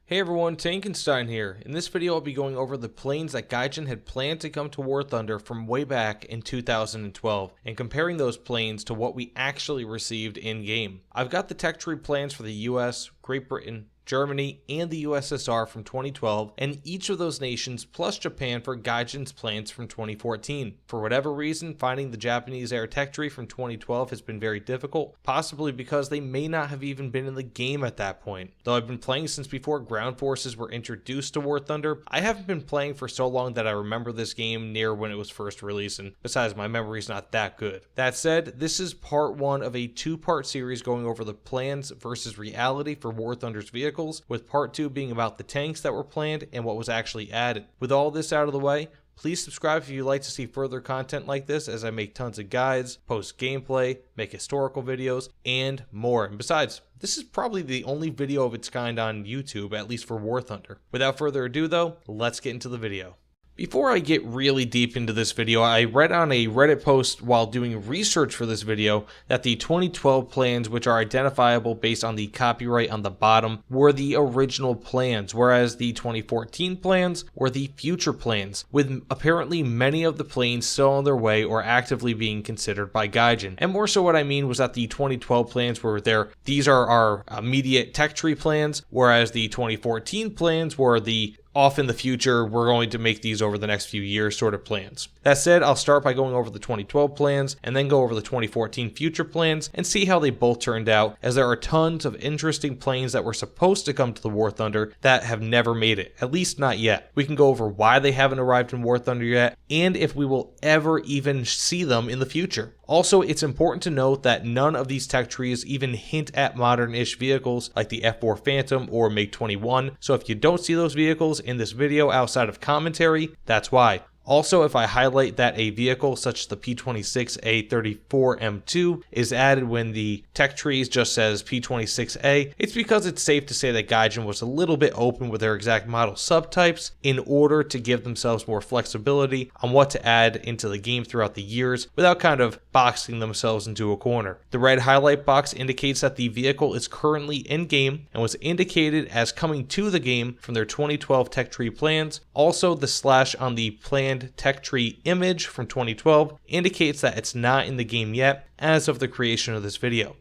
Hey everyone, Tankenstein here. In this video I'll be going over the planes that Gaijin had planned to come to War Thunder from way back in 2012 and comparing those planes to what we actually received in-game. I've got the tech tree plans for the US, Great Britain, Germany, and the USSR from 2012, and each of those nations plus Japan for Gaijin's plans from 2014. For whatever reason, finding the Japanese air tech tree from 2012 has been very difficult, possibly because they may not have even been in the game at that point. Though I've been playing since before ground forces were introduced to War Thunder, I haven't been playing for so long that I remember this game near when it was first released, and besides, my memory's not that good. That said, this is part one of a two-part series going over the plans versus reality for War Thunder's vehicles, with part 2 being about the tanks that were planned and what was actually added. With all this out of the way, please subscribe if you'd like to see further content like this, as I make tons of guides, post gameplay, make historical videos, and more. And besides, this is probably the only video of its kind on YouTube, at least for War Thunder. Without further ado though, let's get into the video. Before I get really deep into this video, I read on a Reddit post while doing research for this video that the 2012 plans, which are identifiable based on the copyright on the bottom, were the original plans, whereas the 2014 plans were the future plans, with apparently many of the planes still on their way or actively being considered by Gaijin. And more so what I mean was that the 2012 plans were these are our immediate tech tree plans, whereas the 2014 plans were the off in the future, we're going to make these over the next few years sort of plans. That said, I'll start by going over the 2012 plans and then go over the 2014 future plans and see how they both turned out, as there are tons of interesting planes that were supposed to come to the War Thunder that have never made it, at least not yet. We can go over why they haven't arrived in War Thunder yet, and if we will ever even see them in the future. Also, it's important to note that none of these tech trees even hint at modern-ish vehicles like the F4 Phantom or MiG-21, so if you don't see those vehicles in this video outside of commentary, that's why. Also, if I highlight that a vehicle such as the P26A34M2 is added when the tech trees just says P26A, it's because it's safe to say that Gaijin was a little bit open with their exact model subtypes in order to give themselves more flexibility on what to add into the game throughout the years without kind of boxing themselves into a corner. The red highlight box indicates that the vehicle is currently in game and was indicated as coming to the game from their 2012 tech tree plans. Also, the slash on the planned tech tree image from 2012 indicates that it's not in the game yet as of the creation of this video.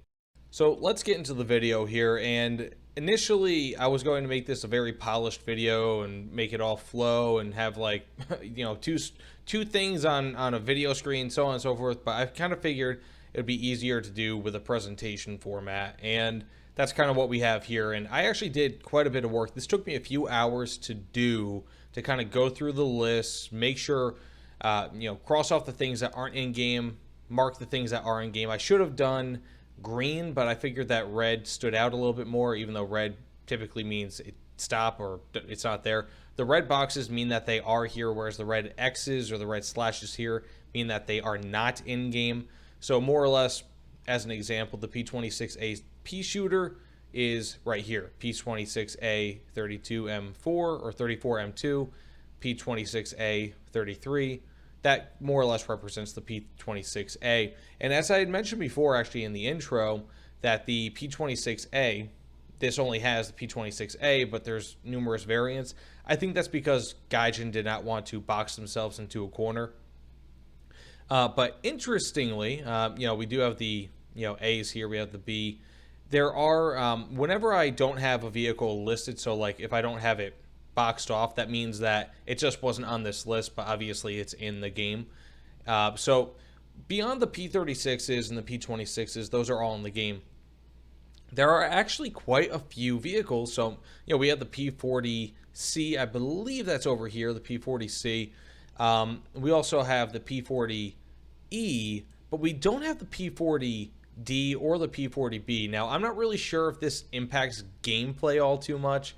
So let's get into the video here, and initially I was going to make this a very polished video and make it all flow and have like two things on a video screen, so on and so forth, but I kind of figured it'd be easier to do with a presentation format, and that's kind of what we have here. And I actually did quite a bit of work. This took me a few hours to do, to kind of go through the list, make sure, cross off the things that aren't in game, mark the things that are in game. I should have done green, but I figured that red stood out a little bit more, even though red typically means it stop or it's not there. The red boxes mean that they are here, whereas the red X's or the red slashes here mean that they are not in game. So more or less, as an example, the P26A P shooter is right here, P26A 32M4 or 34M2, P26A 33. That more or less represents the P26A. And as I had mentioned before, actually in the intro, that the P26A, this only has the P26A, but there's numerous variants. I think that's because Gaijin did not want to box themselves into a corner. But interestingly, we do have the A's here, we have the B. There are, whenever I don't have a vehicle listed, so like if I don't have it boxed off, that means that it just wasn't on this list, but obviously it's in the game. So beyond the P36s and the P26s, those are all in the game. There are actually quite a few vehicles. So, we have the P40C, I believe that's over here, the P40C. We also have the P40E, but we don't have the P40D or the P40B. Now, I'm not really sure if this impacts gameplay all too much.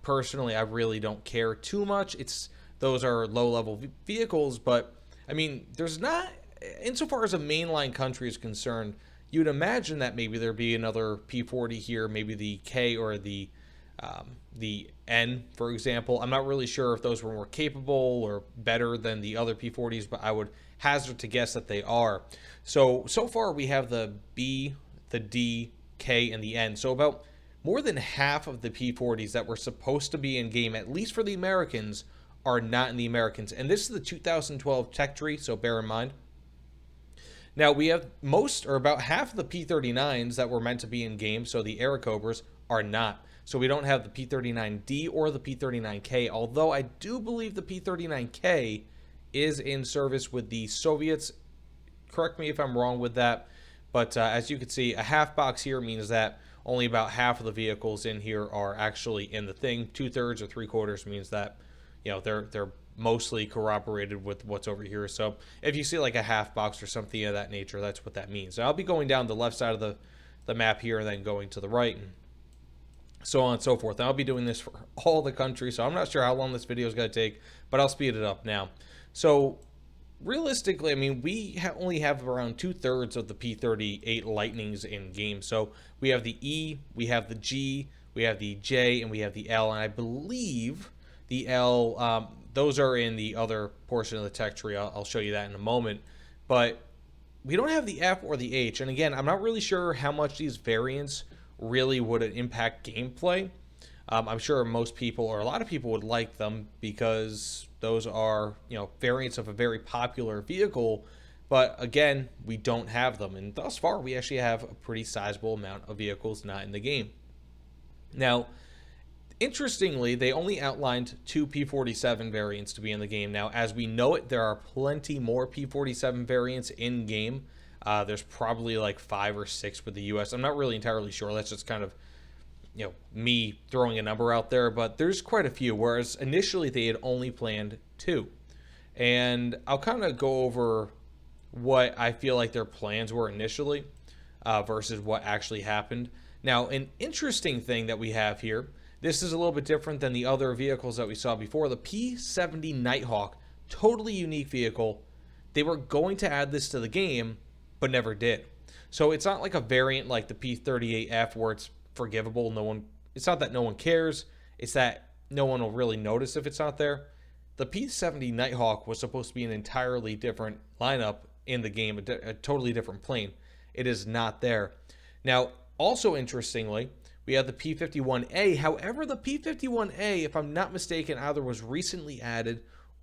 Personally, I really don't care too much. Those are low-level vehicles, but I mean, there's not, insofar as a mainline country is concerned, you'd imagine that maybe there'd be another P40 here, maybe the K or the N, for example. I'm not really sure if those were more capable or better than the other P40s, but I would hazard to guess that they are. So far we have the B, the D, K, and the N. So about more than half of the P40s that were supposed to be in game, at least for the Americans, are not in the Americans. And this is the 2012 tech tree, so bear in mind. Now, we have most, or about half of the P39s that were meant to be in game, so the Airacobras, are not. So we don't have the P39D or the P39K, although I do believe the P39K is in service with the Soviets. Correct me if I'm wrong with that, but as you can see, a half box here means that only about half of the vehicles in here are actually in the thing. 2/3 or 3/4 means that, you know, they're mostly corroborated with what's over here. So if you see like a half box or something of that nature, that's what that means. And I'll be going down the left side of the map here and then going to the right and so on and so forth. And I'll be doing this for all the countries, so I'm not sure how long this video is going to take, but I'll speed it up now. So realistically, I mean, we only have around 2/3 of the P38 Lightnings in game. So we have the E, we have the G, we have the J, and we have the L. And I believe the L, those are in the other portion of the tech tree. I'll show you that in a moment. But we don't have the F or the H. And again, I'm not really sure how much these variants really would impact gameplay. I'm sure most people, or a lot of people, would like them because those are, you know, variants of a very popular vehicle. But again, we don't have them, and thus far we actually have a pretty sizable amount of vehicles not in the game. Now, interestingly, they only outlined 2 P47 variants to be in the game. Now, as we know it, there are plenty more P47 variants in game. There's probably like 5 or 6 with the US. I'm not really entirely sure. That's just kind of, you know, me throwing a number out there, but there's quite a few, whereas initially they had only planned 2. And I'll kind of go over what I feel like their plans were initially versus what actually happened. Now, an interesting thing that we have here, this is a little bit different than the other vehicles that we saw before. The P70 Nighthawk, totally unique vehicle. They were going to add this to the game, but never did. So it's not like a variant like the P38F where it's forgivable. It's not that no one cares, it's that no one will really notice if it's not there. The P70 Nighthawk was supposed to be an entirely different lineup in the game, a totally different plane. It is not there. Now, also interestingly, we have the P51A. However, the P51A, if I'm not mistaken, either was recently added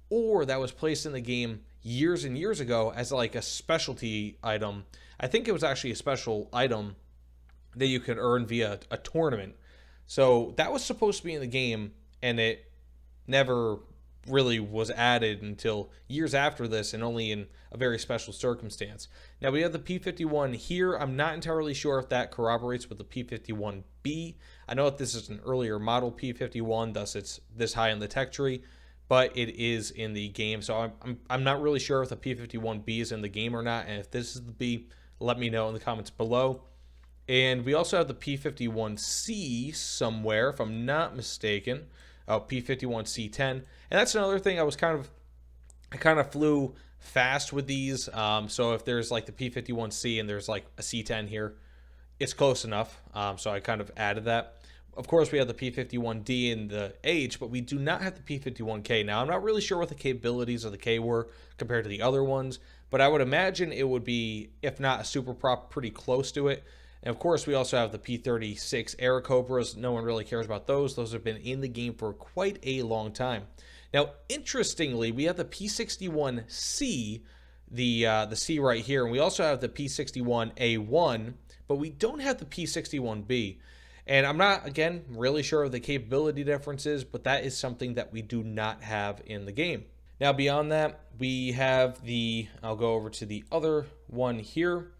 or that was placed in the game years and years ago as like a specialty item. I think it was actually a special item that you could earn via a tournament. So that was supposed to be in the game, and it never really was added until years after this, and only in a very special circumstance. Now we have the P51 here. I'm not entirely sure if that corroborates with the P51B. I know that this is an earlier model P51, thus it's this high in the tech tree, but it is in the game. So I'm not really sure if the P51B is in the game or not, and if this is the B, let me know in the comments below. And we also have the P51C somewhere, if I'm not mistaken. Oh, P51C10. And that's another thing. I kind of flew fast with these. So if there's like the P51C and there's like a C10 here, it's close enough. So I kind of added that. Of course, we have the P51D and the H, but we do not have the P51K. Now, I'm not really sure what the capabilities of the K were compared to the other ones, but I would imagine it would be, if not a super prop, pretty close to it. And of course, we also have the P36 Airacobras. No one really cares about those. Those have been in the game for quite a long time. Now, interestingly, we have the P61C, the C right here, and we also have the P61A1, but we don't have the P61B. And I'm not, again, really sure of the capability differences, but that is something that we do not have in the game. Now, beyond that, we have I'll go over to the other one here.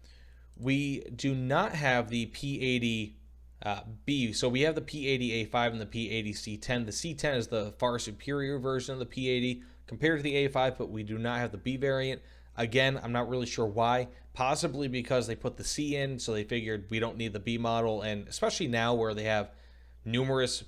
We do not have the P80B. So we have the P80A5 and the P80C10. The C10 is the far superior version of the P80 compared to the A5, but we do not have the B variant. Again, I'm not really sure why. Possibly because they put the C in, so they figured we don't need the B model, and especially now where they have numerous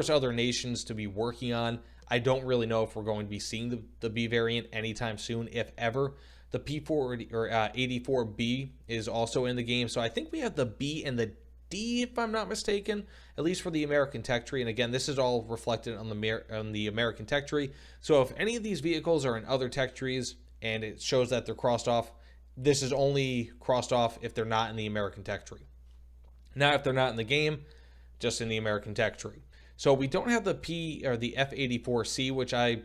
other nations to be working on, I don't really know if we're going to be seeing the B variant anytime soon, if ever. The P40 or 84B is also in the game, so I think we have the B and the D, if I'm not mistaken, at least for the American tech tree. And again, this is all reflected on the American tech tree. So if any of these vehicles are in other tech trees and it shows that they're crossed off, this is only crossed off if they're not in the American tech tree. Now, if they're not in the game, just in the American tech tree. So we don't have the P or the F-84C, which I'm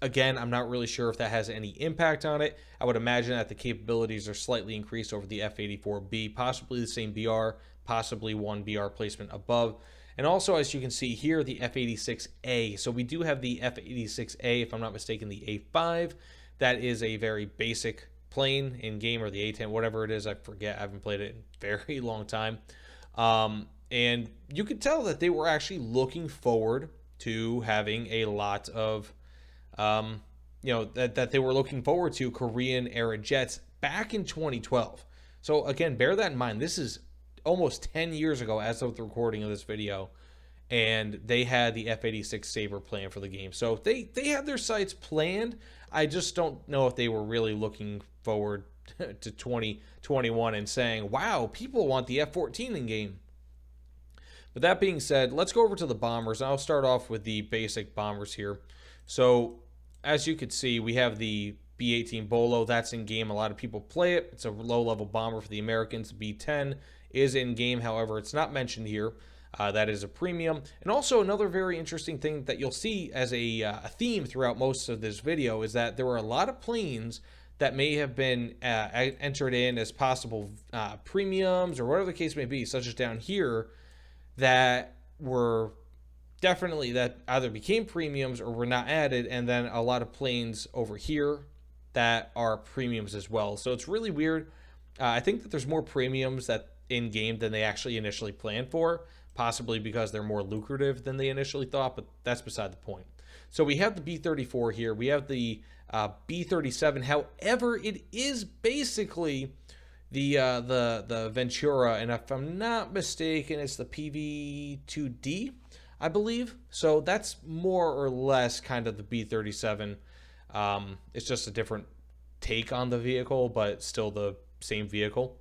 not really sure if that has any impact on it. I would imagine that the capabilities are slightly increased over the F-84B, possibly the same BR, possibly one BR placement above. And also, as you can see here, the F-86A. So we do have the F-86A, if I'm not mistaken, the A5. That is a very basic plane in game, or the A-10, whatever it is. I forget. I haven't played it in a very long time. And you could tell that they were actually looking forward to having a lot of, that they were looking forward to Korean era jets back in 2012. So again, bear that in mind. This is almost 10 years ago as of the recording of this video, and they had the F-86 Sabre planned for the game. So they had their sights planned. I just don't know if they were really looking forward to 2021 and saying, wow, people want the F-14 in game. With that being said, let's go over to the bombers. I'll start off with the basic bombers here. So as you can see, we have the B-18 Bolo. That's in game. A lot of people play it. It's a low-level bomber for the Americans. B-10 is in game. However, it's not mentioned here. That is a premium. And also another very interesting thing that you'll see as a theme throughout most of this video is that there were a lot of planes that may have been entered in as possible premiums or whatever the case may be, such as down here, that were definitely that either became premiums or were not added, and then a lot of planes over here that are premiums as well. So it's really weird. I think that there's more premiums that in game than they actually initially planned for, possibly because they're more lucrative than they initially thought, but that's beside the point. So we have the B-34 here. We have the B-37. However, it is basically the Ventura, and if I'm not mistaken, it's the PV-2D, I believe. So that's more or less kind of the B-37. It's just a different take on the vehicle, but still the same vehicle.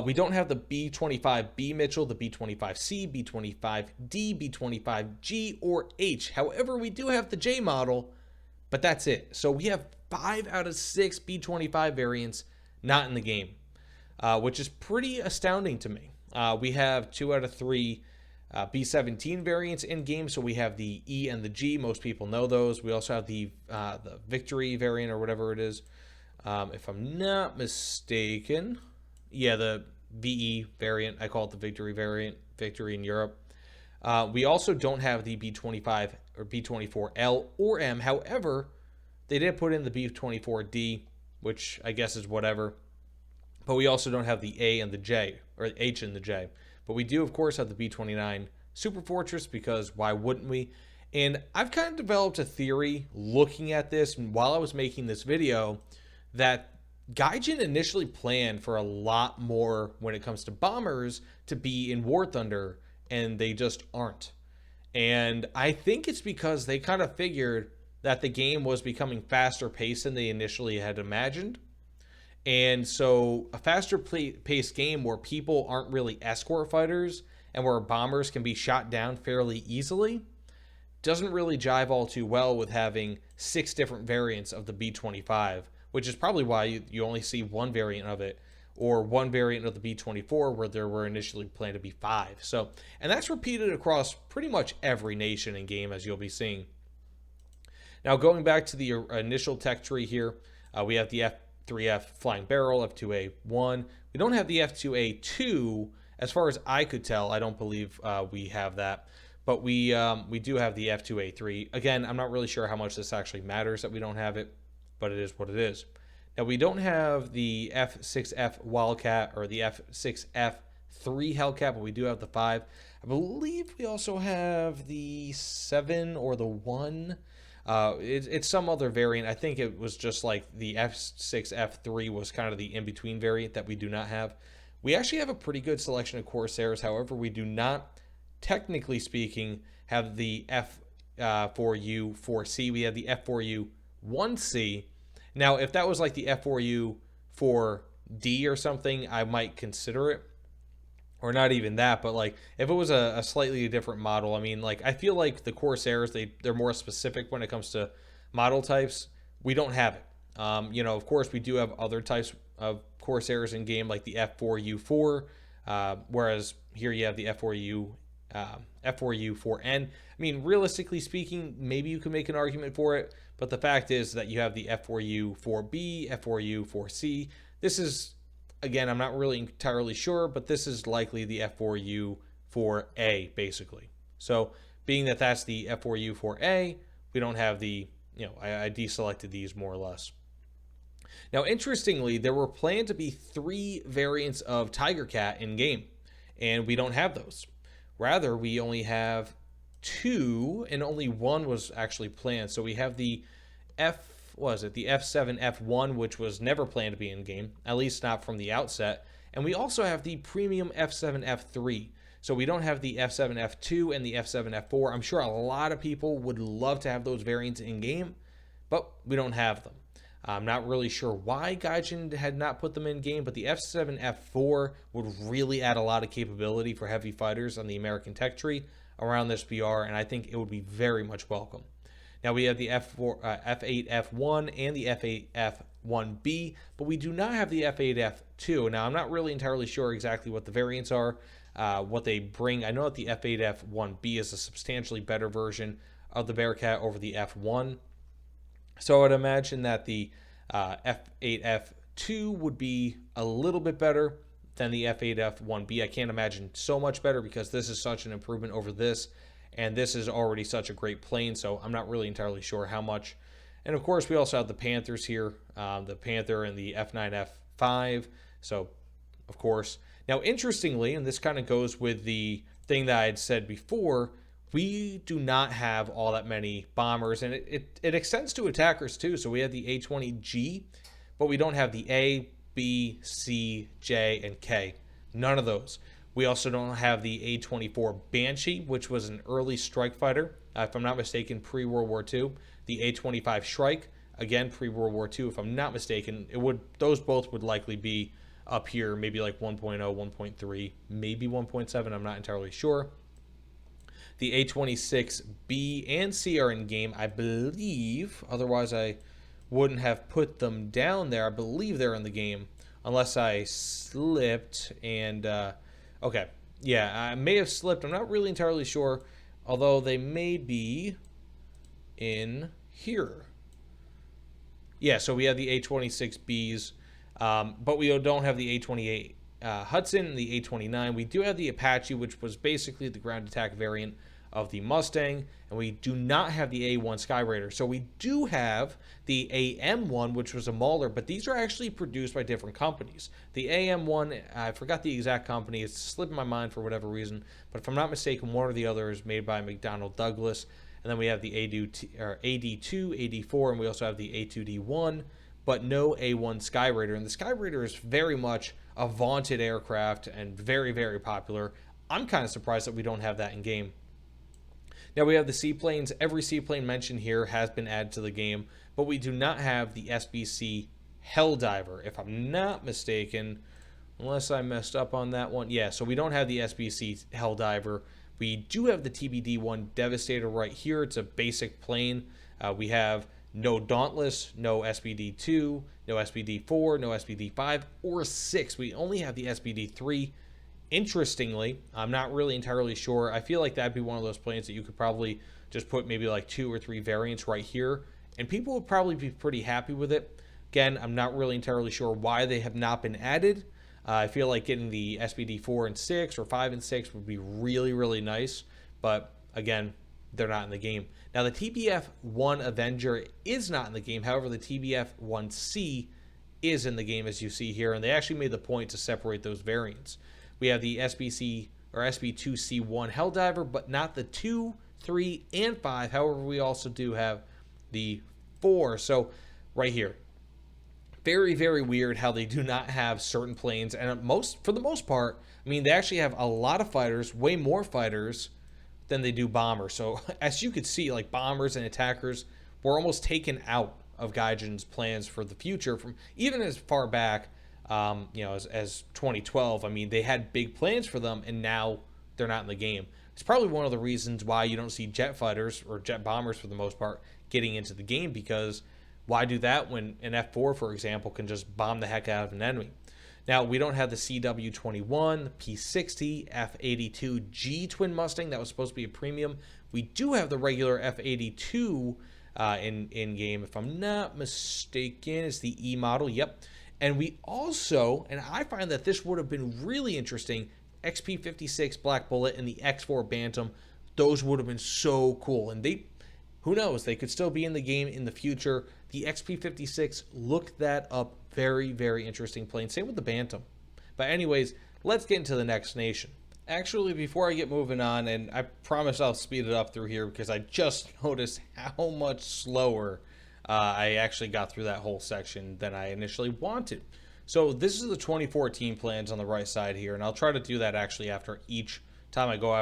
We don't have the B-25B Mitchell, the B-25C, B-25D, B-25G, or H. However, we do have the J model, but that's it. So we have 5 out of 6 B-25 variants not in the game, which is pretty astounding to me. We have 2 out of 3 B-17 variants in game, so we have the E and the G. Most people know those. We also have the Victory variant or whatever it is. If I'm not mistaken, yeah, the VE variant. I call it the Victory variant, Victory in Europe. We also don't have the B-25 or B-24L or M. However, they did put in the B-24D, which I guess is whatever. But we also don't have the A and the J, or H and the J. But we do, of course, have the B-29 Super Fortress, because why wouldn't we? And I've kind of developed a theory looking at this while I was making this video that Gaijin initially planned for a lot more when it comes to bombers to be in War Thunder, and they just aren't. And I think it's because they kind of figured that the game was becoming faster paced than they initially had imagined. And so a faster paced game where people aren't really escort fighters and where bombers can be shot down fairly easily doesn't really jive all too well with having 6 different variants of the B-25, which is probably why you only see one variant of it, or one variant of the B-24 where there were initially planned to be 5. So, and that's repeated across pretty much every nation in game, as you'll be seeing. Now, going back to the initial tech tree here, we have the F-3F Flying Barrel, F-2A1. We don't have the F-2A2. As far as I could tell, I don't believe we have that. But we do have the F-2A3. Again, I'm not really sure how much this actually matters that we don't have it, but it is what it is. Now, we don't have the F-6F Wildcat or the F-6F 3 Hellcat, but we do have the 5. I believe we also have the 7 or the 1. It's some other variant. I think it was just like the F6F3 was kind of the in-between variant that we do not have. We actually have a pretty good selection of Corsairs. However, we do not, technically speaking, have the F4U4C. We have the F4U1C. Now, if that was like the F4U4D or something, I might consider it. Or not even that, but like if it was a slightly different model, I mean, like I feel like the Corsairs, they're more specific when it comes to model types. We don't have it. Of course, we do have other types of Corsairs in game, like the F4U4, whereas here you have the F4U4N. I mean, realistically speaking, maybe you can make an argument for it, but the fact is that you have the F4U4B, F4U4C. This is, again, I'm not really entirely sure, but this is likely the F4U4A, basically. So being that that's the F4U4A, we don't have the, I deselected these more or less. Now, interestingly, there were planned to be 3 variants of Tiger Cat in game, and we don't have those. Rather, we only have 2, and only 1 was actually planned. So we have the the F7 F1, which was never planned to be in game, at least not from the outset. And we also have the premium F7 F3. So we don't have the F7 F2 and the F7 F4. I'm sure a lot of people would love to have those variants in game, but we don't have them. I'm not really sure why Gaijin had not put them in game, but the F7 F4 would really add a lot of capability for heavy fighters on the American tech tree around this BR, and I think it would be very much welcome. Now we have the F8 F1 and the F8 F1B, but we do not have the F8 F2. Now I'm not really entirely sure exactly what the variants are, what they bring. I know that the F8 F1B is a substantially better version of the Bearcat over the F1. So I would imagine that the F8 F2 would be a little bit better than the F8 F1B. I can't imagine so much better because this is such an improvement over this, and this is already such a great plane, so I'm not really entirely sure how much. And of course, we also have the Panthers here, the Panther and the F9 F5, so of course. Now, interestingly, and this kind of goes with the thing that I had said before, we do not have all that many bombers, and it extends to attackers too. So we have the A-20G, but we don't have the A, B, C, J, and K. None of those. We also don't have the A-24 Banshee, which was an early strike fighter, if I'm not mistaken, pre-World War II. The A-25 Shrike, again, pre-World War II, if I'm not mistaken. Those both would likely be up here, maybe like 1.0, 1.3, maybe 1.7, I'm not entirely sure. The A-26B and C are in game, I believe. Otherwise, I wouldn't have put them down there. I believe they're in the game, unless I slipped. And, okay. Yeah, I may have slipped. I'm not really entirely sure, although they may be in here. Yeah, so we have the A-26Bs, but we don't have the A-28 Hudson and the A-29. We do have the Apache, which was basically the ground attack variant of the Mustang, and we do not have the A1 Skyraider. So we do have the AM1, which was a Mauler, but these are actually produced by different companies. The AM1, I forgot the exact company, it's slipped my mind for whatever reason, but if I'm not mistaken, one or the other is made by McDonnell Douglas. And then we have the AD2, AD4, and we also have the A2D1, but no A1 Skyraider. And the Skyraider is very much a vaunted aircraft and very, very popular. I'm kind of surprised that we don't have that in game. Now we have the seaplanes. Every seaplane mentioned here has been added to the game, but we do not have the SBC Helldiver, if I'm not mistaken, unless I messed up on that one. Yeah, so we don't have the SBC Helldiver. We do have the TBD-1 Devastator right here. It's a basic plane. We have no Dauntless, no SBD-2, no SBD-4, no SBD-5, or 6. We only have the SBD-3. Interestingly, I'm not really entirely sure. I feel like that'd be one of those planes that you could probably just put maybe like 2 or 3 variants right here, and people would probably be pretty happy with it. Again, I'm not really entirely sure why they have not been added. I feel like getting the SBD-4 and 6 or 5 and 6 would be really, really nice, but again, they're not in the game. Now, the TBF-1 Avenger is not in the game. However, the TBF-1C is in the game, as you see here, and they actually made the point to separate those variants. We have the SBC or SB2C1 Helldiver, but not the 2, 3, and 5. However, we also do have the 4. So right here, very, very weird how they do not have certain planes. And for the most part, I mean, they actually have a lot of fighters, way more fighters than they do bombers. So as you could see, like bombers and attackers were almost taken out of Gaijin's plans for the future from even as far back as 2012. I mean, they had big plans for them, and now they're not in the game. It's probably one of the reasons why you don't see jet fighters or jet bombers for the most part getting into the game, because why do that when an F4, for example, can just bomb the heck out of an enemy? Now, we don't have the CW21, the P60, F82G Twin Mustang. That was supposed to be a premium. We do have the regular F82 in game, if I'm not mistaken. It's the E model, yep. And we also, and I find that this would have been really interesting, XP56 Black Bullet and the X4 Bantam. Those would have been so cool. And they, who knows, they could still be in the game in the future. The XP56, look that up. Very, very interesting plane. Same with the Bantam. But anyways, let's get into the next nation. Actually, before I get moving on, and I promise I'll speed it up through here because I just noticed how much slower I actually got through that whole section than I initially wanted. So this is the 2014 plans on the right side here, and I'll try to do that actually after each time I go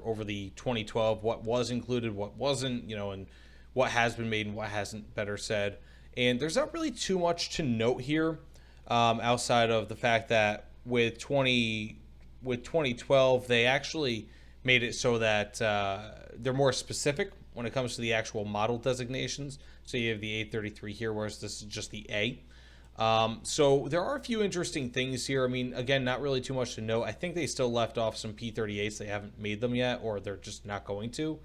over the 2012, what was included, what wasn't, and what has been made and what hasn't, better said. And there's not really too much to note here outside of the fact that with 2012, they actually made it so that they're more specific when it comes to the actual model designations. So you have the 833 here, whereas this is just the A. So there are a few interesting things here. I mean, again, not really too much to note. I think they still left off some P38s. They haven't made them yet, or they're just not going to.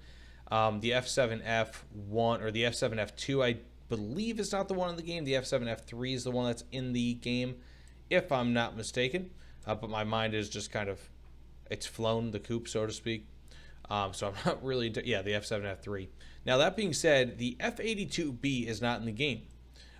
The F7F1 or the F7F2, I believe is not the one in the game. The F7F3 is the one that's in the game, if I'm not mistaken. But my mind is just kind of, it's flown the coop, so to speak. So I'm not really, yeah, the F7F3. Now, that being said, the F82B is not in the game.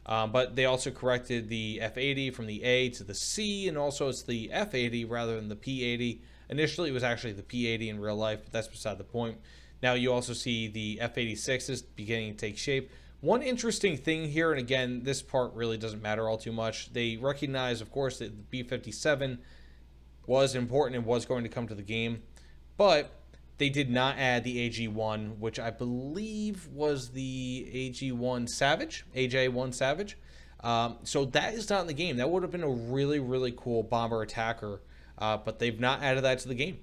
But they also corrected the F80 from the A to the C, and also it's the F80 rather than the P80. Initially, it was actually the P80 in real life, but that's beside the point. Now, you also see the F86s beginning to take shape. One interesting thing here, and again, this part really doesn't matter all too much. They recognize, of course, that the B57 was important and was going to come to the game, but they did not add the AG1, which I believe was the AG1 Savage, AJ1 Savage. So that is not in the game. That would have been a really, really cool bomber attacker, but they've not added that to the game.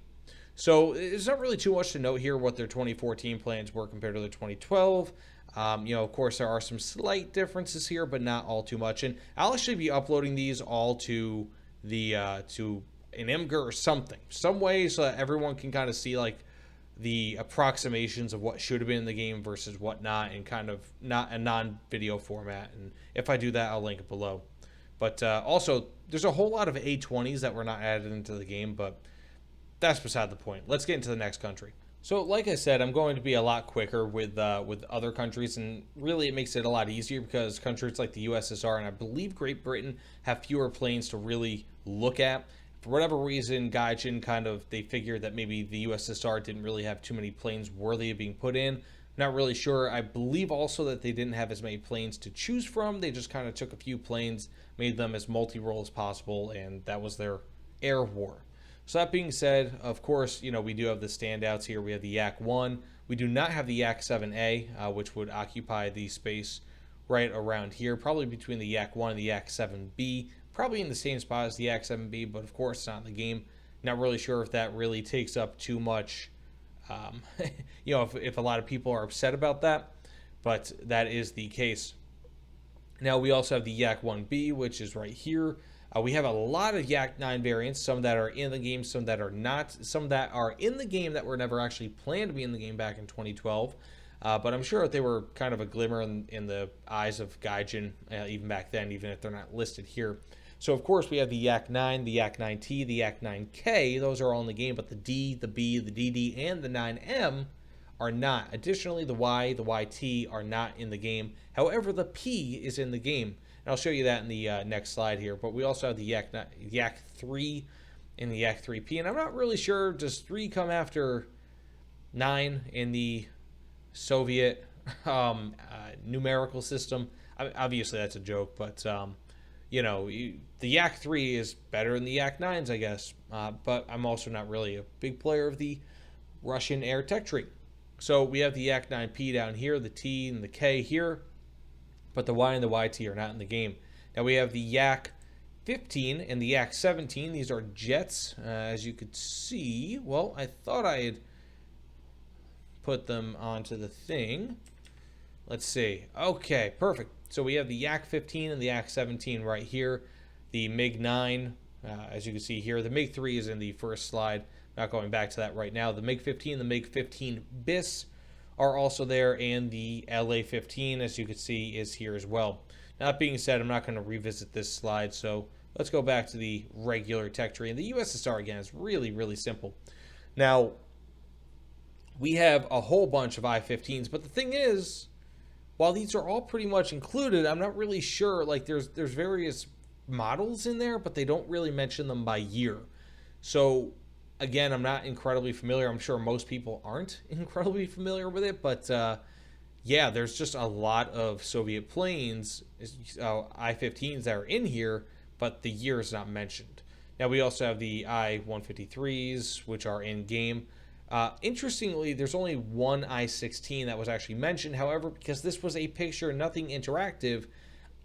So there's not really too much to note here what their 2014 plans were compared to their 2012. Of course, there are some slight differences here, but not all too much. And I'll actually be uploading these all to the to an Imgur or something, some way, so that everyone can kind of see like the approximations of what should have been in the game versus what not, and kind of not a non-video format. And if I do that, I'll link it below. But also, there's a whole lot of A20s that were not added into the game, but that's beside the point. Let's get into the next country. So, like I said, I'm going to be a lot quicker with other countries, and really it makes it a lot easier because countries like the USSR and I believe Great Britain have fewer planes to really look at. For whatever reason, Gaijin they figured that maybe the USSR didn't really have too many planes worthy of being put in. Not really sure. I believe also that they didn't have as many planes to choose from. They just kind of took a few planes, made them as multi-role as possible, and that was their air war. So that being said, of course, we do have the standouts here. We have the Yak-1. We do not have the Yak-7A, which would occupy the space right around here, probably between the Yak-1 and the Yak-7B, probably in the same spot as the Yak-7B, but of course not in the game. Not really sure if that really takes up too much, if a lot of people are upset about that, but that is the case. Now we also have the Yak-1B, which is right here. We have a lot of Yak-9 variants, some that are in the game, some that are not, some that are in the game that were never actually planned to be in the game back in 2012. But I'm sure that they were kind of a glimmer in the eyes of Gaijin, even back then, even if they're not listed here. So, of course, we have the Yak-9, the Yak-9T, the Yak-9K. Those are all in the game, but the D, the B, the DD, and the 9M are not. Additionally, the Y, the YT are not in the game. However, the P is in the game. And I'll show you that in the next slide here. But we also have the Yak-3 and the Yak-3P. And I'm not really sure, does 3 come after 9 in the Soviet numerical system? Obviously, that's a joke, but, the Yak-3 is better than the Yak-9s, I guess. But I'm also not really a big player of the Russian air tech tree. So we have the Yak-9P down here, the T and the K here, but the Y and the YT are not in the game. Now we have the Yak-15 and the Yak-17. These are jets, as you could see. Well, I thought I had put them onto the thing. Let's see. Okay, perfect. So we have the Yak-15 and the Yak-17 right here. The MiG-9 As you can see here, the MiG-3 is in the first slide. Not going back to that right now. The MiG-15, the MiG-15 bis are also there, and the LA-15, as you can see, is here as well. Now, that being said, I'm not going to revisit this slide, so let's go back to the regular tech tree. And the USSR, again, is really, really simple. Now, we have a whole bunch of I-15s, but the thing is, while these are all pretty much included, I'm not really sure. Like, there's various models in there, but they don't really mention them by year. So, again, I'm not incredibly familiar. I'm sure most people aren't incredibly familiar with it, but yeah, there's just a lot of Soviet planes, I-15s that are in here, but the year is not mentioned. Now, we also have the I-153s, which are in game. Interestingly, there's only one I-16 that was actually mentioned. However, because this was a picture, nothing interactive,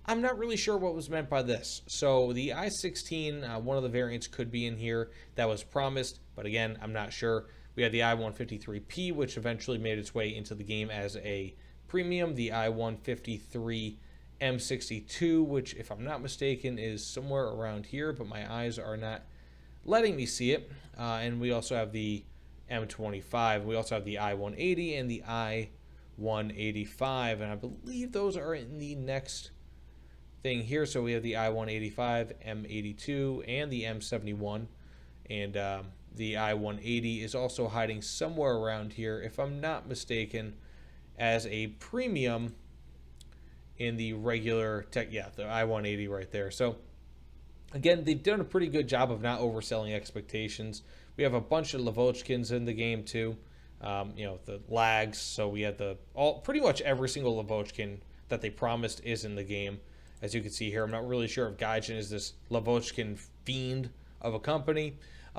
I'm not really sure what was meant by this. So the I-16, one of the variants could be in here that was promised, but again, I'm not sure. We had the I-153P, which eventually made its way into the game as a premium. The I-153 M62, which, if I'm not mistaken, is somewhere around here, but my eyes are not letting me see it. And we also have the M25. We also have the I-180 and the I-185, and I believe those are in the next thing here. So we have the I-185, M82, and the M71, and the I-180 is also hiding somewhere around here, if I'm not mistaken, as a premium in the regular tech. Yeah, the I-180 right there. So again, they've done a pretty good job of not overselling expectations. We have a bunch of Lavochkins in the game too. The lags. So we had pretty much every single Lavochkin that they promised is in the game. As you can see here, I'm not really sure if Gaijin is this Lavochkin fiend of a company.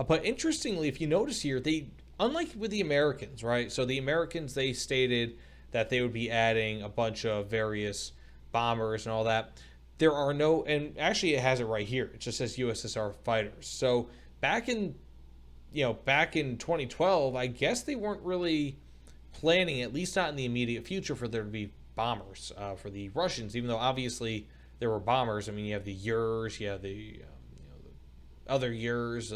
But interestingly, if you notice here, they, unlike with the Americans, right? So the Americans, they stated that they would be adding a bunch of various bombers and all that. There are no, and actually it has it right here. It just says USSR fighters. So back in 2012, I guess they weren't really planning, at least not in the immediate future, for there to be bombers for the Russians, even though obviously there were bombers. I mean, you have the Yurs, you have the other Yurs,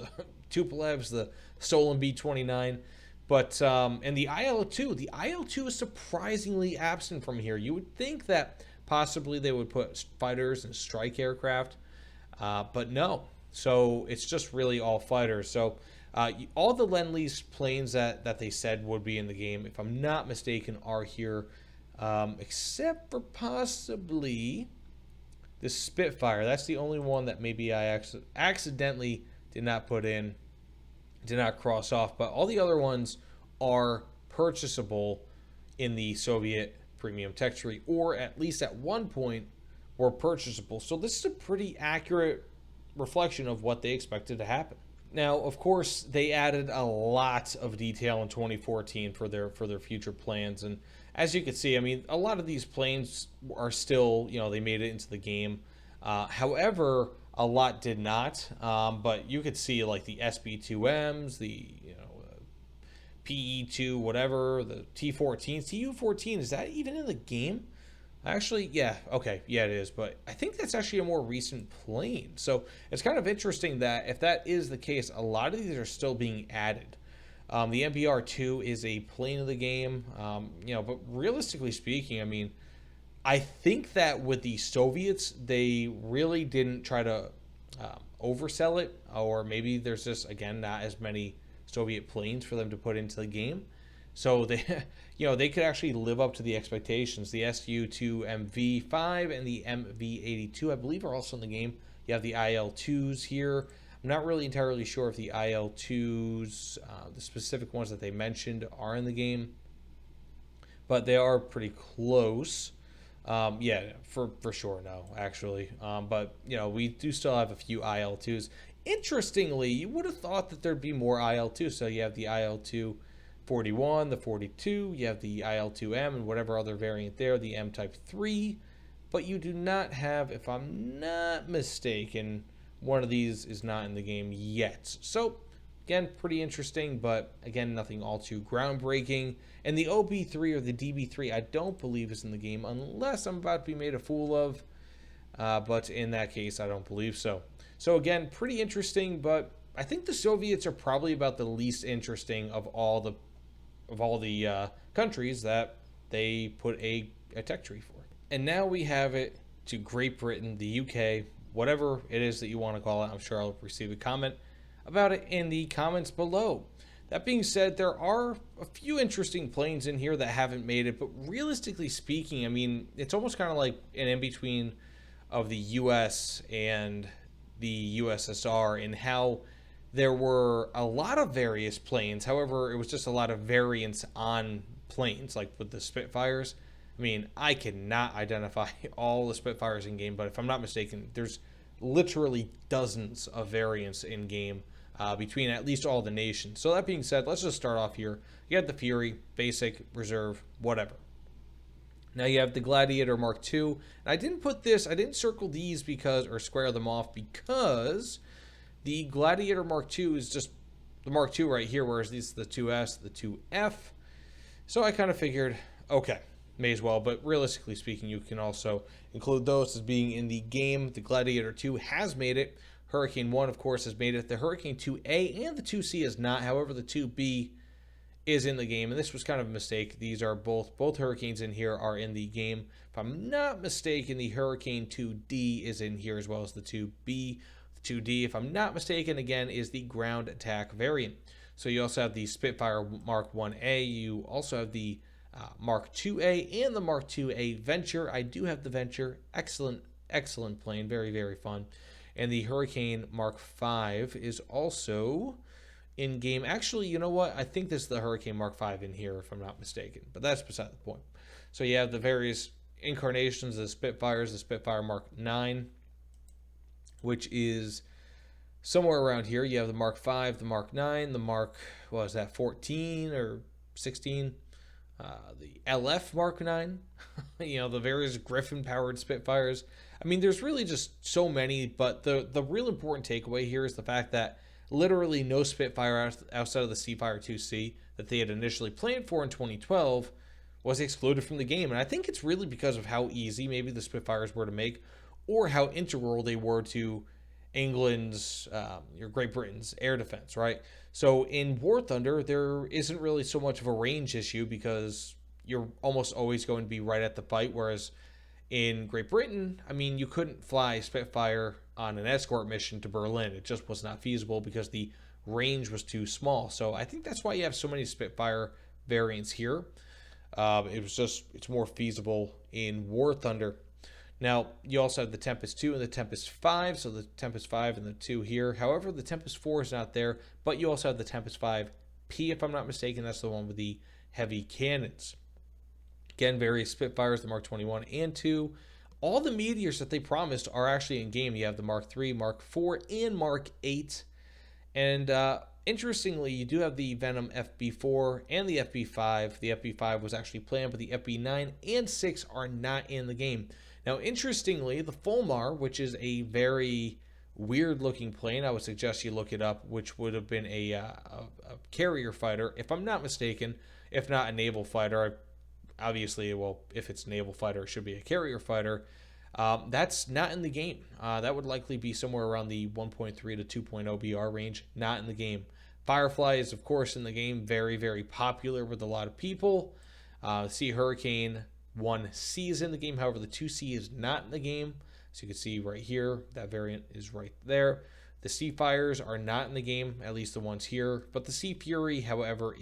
Tupolevs, the stolen B-29, but and the IL-2. The IL-2 is surprisingly absent from here. You would think that possibly they would put fighters and strike aircraft, but no. So it's just really all fighters. So all the Lend-Lease planes that they said would be in the game, if I'm not mistaken, are here, except for possibly the Spitfire. That's the only one that maybe I accidentally did not put in, did not cross off, but all the other ones are purchasable in the Soviet premium tech tree, or at least at one point were purchasable. So this is a pretty accurate reflection of what they expected to happen. Now, of course, they added a lot of detail in 2014 for their future plans, and as you can see, I mean, a lot of these planes are still, they made it into the game. However, a lot did not, but you could see like the SB-2Ms, the PE-2, whatever, the T-14s. TU-14, is that even in the game? Actually, yeah, okay, yeah, it is, but I think that's actually a more recent plane. So it's kind of interesting that if that is the case, a lot of these are still being added. The MBR-2 is a plane of the game, but realistically speaking, I mean, I think that with the Soviets, they really didn't try to oversell it, or maybe there's just, again, not as many Soviet planes for them to put into the game. So they, they could actually live up to the expectations. The Su-2MV5 and the MV-82, I believe, are also in the game. You have the IL-2s here. I'm not really entirely sure if the IL-2s, the specific ones that they mentioned, are in the game, but they are pretty close. Yeah, for sure, no, actually. But, we do still have a few IL-2s. Interestingly, you would have thought that there'd be more IL-2. So you have the IL-2-41, the 42, you have the IL-2M and whatever other variant there, the M-Type 3, but you do not have, if I'm not mistaken, one of these is not in the game yet. So, again, pretty interesting, but again, nothing all too groundbreaking. And the OB3 or the DB3, I don't believe is in the game, unless I'm about to be made a fool of. but in that case, I don't believe so. So again, pretty interesting, but I think the Soviets are probably about the least interesting of all the countries that they put a tech tree for. And now we have it to Great Britain, the UK, whatever it is that you want to call it. I'm sure I'll receive a comment about it in the comments below. That being said, there are a few interesting planes in here that haven't made it, but realistically speaking, I mean, it's almost kind of like an in-between of the US and the USSR in how there were a lot of various planes. However, it was just a lot of variants on planes, like with the Spitfires. I mean, I cannot identify all the Spitfires in game, but if I'm not mistaken, there's literally dozens of variants in game between at least all the nations. So that being said, let's just start off here. You have the Fury, basic, reserve, whatever. Now you have the Gladiator Mark II. And I didn't circle these because, or square them off because the Gladiator Mark II is just the Mark II right here, whereas these are the 2S, the 2F. So I kind of figured, okay, may as well. But realistically speaking, you can also include those as being in the game. The Gladiator 2 has made it. Hurricane 1, of course, has made it. The Hurricane 2A and the 2C is not. However, the 2B is in the game, and this was kind of a mistake. These are both Hurricanes in here are in the game. If I'm not mistaken, the Hurricane 2D is in here as well as the 2B. The 2D, if I'm not mistaken, again, is the ground attack variant. So you also have the Spitfire Mark 1A. You also have the Mark 2A and the Mark 2A Venture. I do have the Venture. Excellent plane. Very, very fun. And the Hurricane Mark 5 is also in game. Actually, you know what? I think this is the Hurricane Mark 5 in here, if I'm not mistaken. But that's beside the point. So you have the various incarnations of the Spitfires. The Spitfire Mark 9, which is somewhere around here. You have the Mark 5, the Mark 9, the Mark, what was that, 14 or 16? The LF Mark 9, the various Griffin-powered Spitfires. I mean, there's really just so many, but the real important takeaway here is the fact that literally no Spitfire outside of the Seafire 2C that they had initially planned for in 2012 was excluded from the game. And I think it's really because of how easy maybe the Spitfires were to make or how integral they were to England's, Great Britain's air defense, right? So in War Thunder, there isn't really so much of a range issue because you're almost always going to be right at the fight, whereas in Great Britain, I mean, you couldn't fly Spitfire on an escort mission to Berlin. It just was not feasible because the range was too small. So I think that's why you have so many Spitfire variants here. It's more feasible in War Thunder. Now, you also have the Tempest 2 and the Tempest 5, so the Tempest 5 and the 2 here. However, the Tempest 4 is not there, but you also have the Tempest 5P, if I'm not mistaken. That's the one with the heavy cannons. Again, various Spitfires, the Mark 21 and 2. All the meteors that they promised are actually in game. You have the Mark 3, Mark 4, and Mark 8. And interestingly, you do have the Venom FB4 and the FB5. The FB5 was actually planned, but the FB9 and 6 are not in the game. Now, interestingly, the Fulmar, which is a very weird-looking plane, I would suggest you look it up, which would have been a carrier fighter, if I'm not mistaken, if not a naval fighter. Obviously, well, if it's a naval fighter, it should be a carrier fighter. That's not in the game. That would likely be somewhere around the 1.3 to 2.0 BR range, not in the game. Firefly is, of course, in the game, very, very popular with a lot of people. Sea Hurricane 1C is in the game. However, the 2C is not in the game. So you can see right here, that variant is right there. The Sea Fires are not in the game, at least the ones here. But the Sea Fury, however,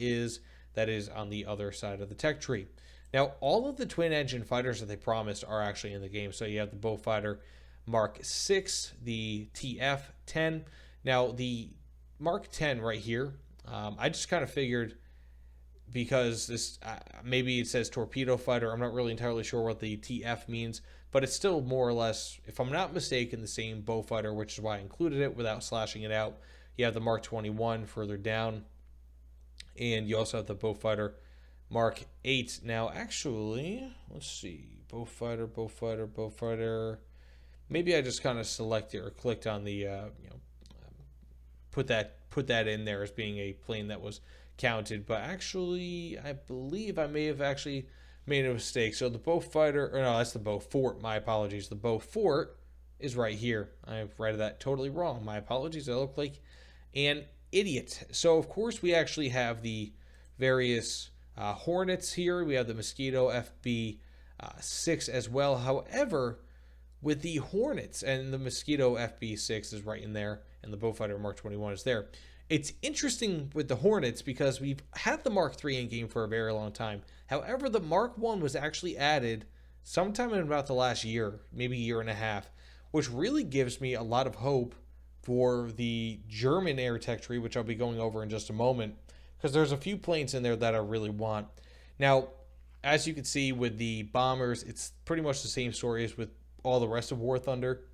that is on the other side of the tech tree. Now, all of the twin-engine fighters that they promised are actually in the game. So you have the Beaufighter Mark 6, the TF-10. Now, the Mark 10 right here, I just kind of figured because this maybe it says torpedo fighter. I'm not really entirely sure what the TF means, but it's still more or less, if I'm not mistaken, the same Beaufighter, which is why I included it without slashing it out. You have the Mark 21 further down, and you also have the Beaufighter Mark 8. Now, actually, let's see. Beaufighter. Maybe I just kind of selected or clicked on the, put that in there as being a plane that was counted. But actually, I believe I may have actually made a mistake. So the Beaufighter, or no, that's the Beaufort. My apologies. The Beaufort is right here. I've read that totally wrong. My apologies. I look like an idiot. So, of course, we actually have the various Hornets here. We have the Mosquito FB6 as well. However, with the Hornets and the Mosquito FB6 is right in there, and the Beaufighter Mark 21 is there. It's interesting with the Hornets because we've had the Mark III in game for a very long time. However, the Mark I was actually added sometime in about the last year, maybe a year and a half, which really gives me a lot of hope for the German air tech tree, which I'll be going over in just a moment, because there's a few planes in there that I really want. Now, as you can see with the bombers, it's pretty much the same story as with all the rest of War Thunder.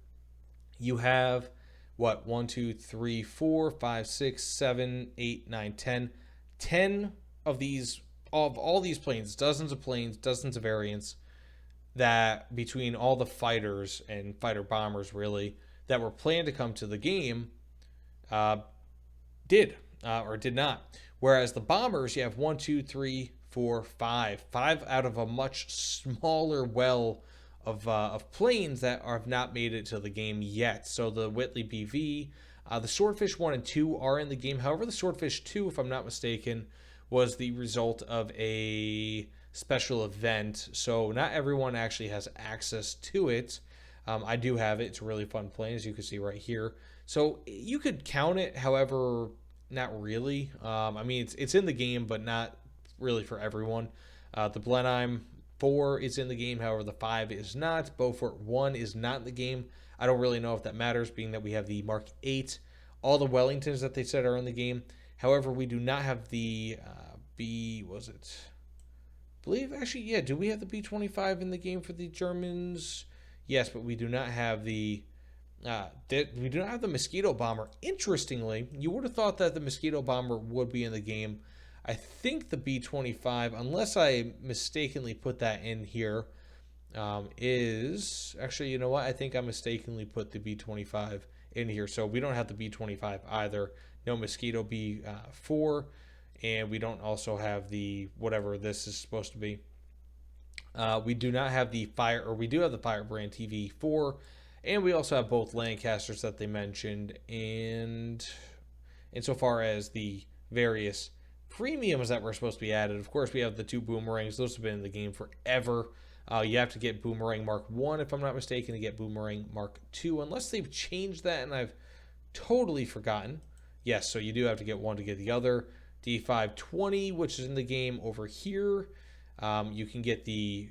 You have what, 1, 2, 3, 4, 5, 6, 7, 8, 9, 10. 10 of these, of all these planes, dozens of variants that between all the fighters and fighter bombers really that were planned to come to the game did or did not. Whereas the bombers, you have 1, 2, 3, 4, 5 out of a much smaller well of planes that have not made it to the game yet. So the Whitley BV, the Swordfish 1 and 2 are in the game. However, the Swordfish 2, if I'm not mistaken, was the result of a special event. So not everyone actually has access to it. I do have it. It's a really fun plane, as you can see right here. So you could count it, however, not really. I mean, it's in the game, but not really for everyone. The Blenheim 4 is in the game, however, the 5 is not. Beaufort 1 is not in the game. I don't really know if that matters, being that we have the Mark 8. All the Wellingtons that they said are in the game. However, we do not have the was it? I believe, actually, yeah, do we have the B-25 in the game for the Germans? Yes, but we do not have the Mosquito Bomber. Interestingly, you would have thought that the Mosquito Bomber would be in the game. I think the B-25, unless I mistakenly put that in here, is... Actually, you know what? I think I mistakenly put the B-25 in here. So we don't have the B-25 either. No Mosquito B-4. And we don't also have the... whatever this is supposed to be. We do not have the Fire... or we do have the Firebrand TV-4. And we also have both Lancasters that they mentioned. And insofar as the various premiums that were supposed to be added, of course, we have the 2 Boomerangs. Those have been in the game forever. You have to get Boomerang Mark 1, if I'm not mistaken, to get Boomerang Mark 2, unless they've changed that and I've totally forgotten. Yes, so you do have to get one to get the other. D520, which is in the game over here. You can get the...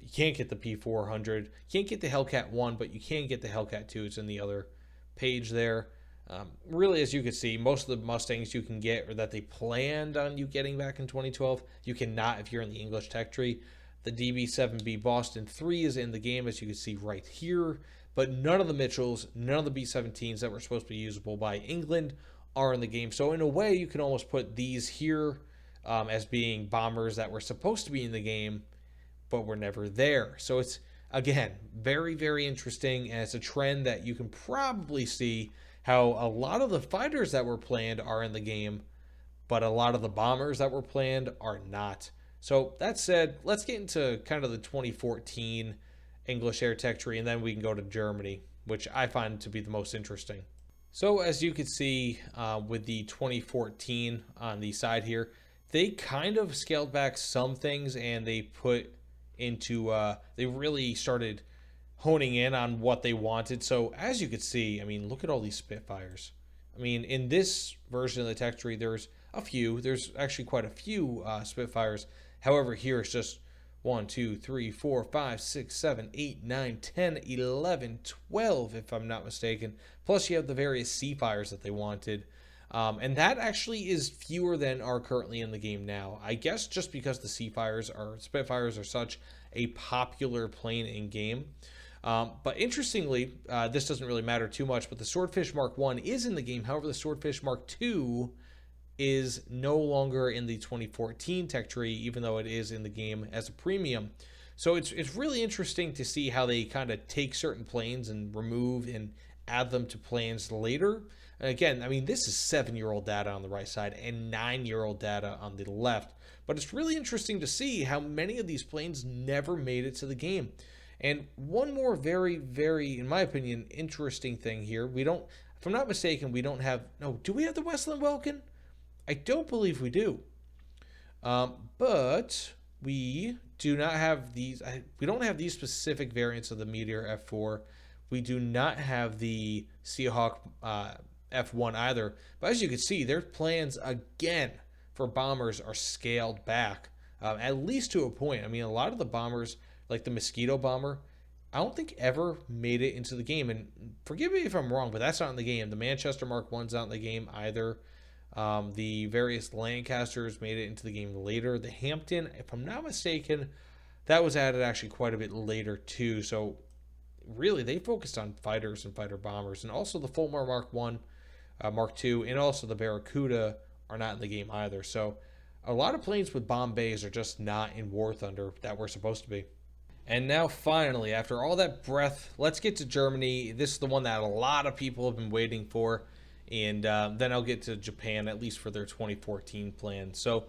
you can't get the P400. You can't get the Hellcat 1, but you can get the Hellcat 2. It's in the other page there. Really, as you can see, most of the Mustangs you can get, or that they planned on you getting back in 2012, you cannot if you're in the English tech tree. The DB7B Boston 3 is in the game, as you can see right here, but none of the Mitchells, none of the B-17s that were supposed to be usable by England are in the game. So in a way, you can almost put these here as being bombers that were supposed to be in the game, but were never there. So it's, again, very, very interesting, and it's a trend that you can probably see how a lot of the fighters that were planned are in the game, but a lot of the bombers that were planned are not. So that said, let's get into kind of the 2014 English air tech tree, and then we can go to Germany, which I find to be the most interesting. So as you can see with the 2014 on the side here, they kind of scaled back some things, and they put into, they really started honing in on what they wanted. So as you could see, I mean, look at all these Spitfires. I mean, in this version of the tech tree, there's actually quite a few Spitfires. However, here it's just 1, 2, 3, 4, 5, 6, 7, 8, 9, 10, 11, 12, if I'm not mistaken. Plus you have the various Seafires that they wanted. And that actually is fewer than are currently in the game now. I guess just because the Spitfires are such a popular plane in game. But interestingly, this doesn't really matter too much, but the Swordfish Mark 1 is in the game. However, the Swordfish Mark 2 is no longer in the 2014 tech tree, even though it is in the game as a premium. So it's really interesting to see how they kind of take certain planes and remove and add them to planes later. And again, I mean, this is 7-year-old data on the right side and 9-year-old data on the left. But it's really interesting to see how many of these planes never made it to the game. And one more very, very, in my opinion, interesting thing here. We don't, if I'm not mistaken, we don't have, no, do we have the Westland Welkin? I don't believe we do. But we do not have these, we don't have these specific variants of the Meteor F4. We do not have the Seahawk F1 either. But as you can see, their plans again for bombers are scaled back, at least to a point. I mean, a lot of the bombers, like the Mosquito bomber, I don't think ever made it into the game. And forgive me if I'm wrong, but that's not in the game. The Manchester Mark I's not in the game either. The various Lancasters made it into the game later. The Hampton, if I'm not mistaken, that was added actually quite a bit later too. So really, they focused on fighters and fighter bombers, and also the Fulmar Mark 1, Mark 2, and also the Barracuda are not in the game either. So a lot of planes with bomb bays are just not in War Thunder that we're supposed to be. And now finally, after all that breath, let's get to Germany. This is the one that a lot of people have been waiting for. And then I'll get to Japan, at least for their 2014 plan. So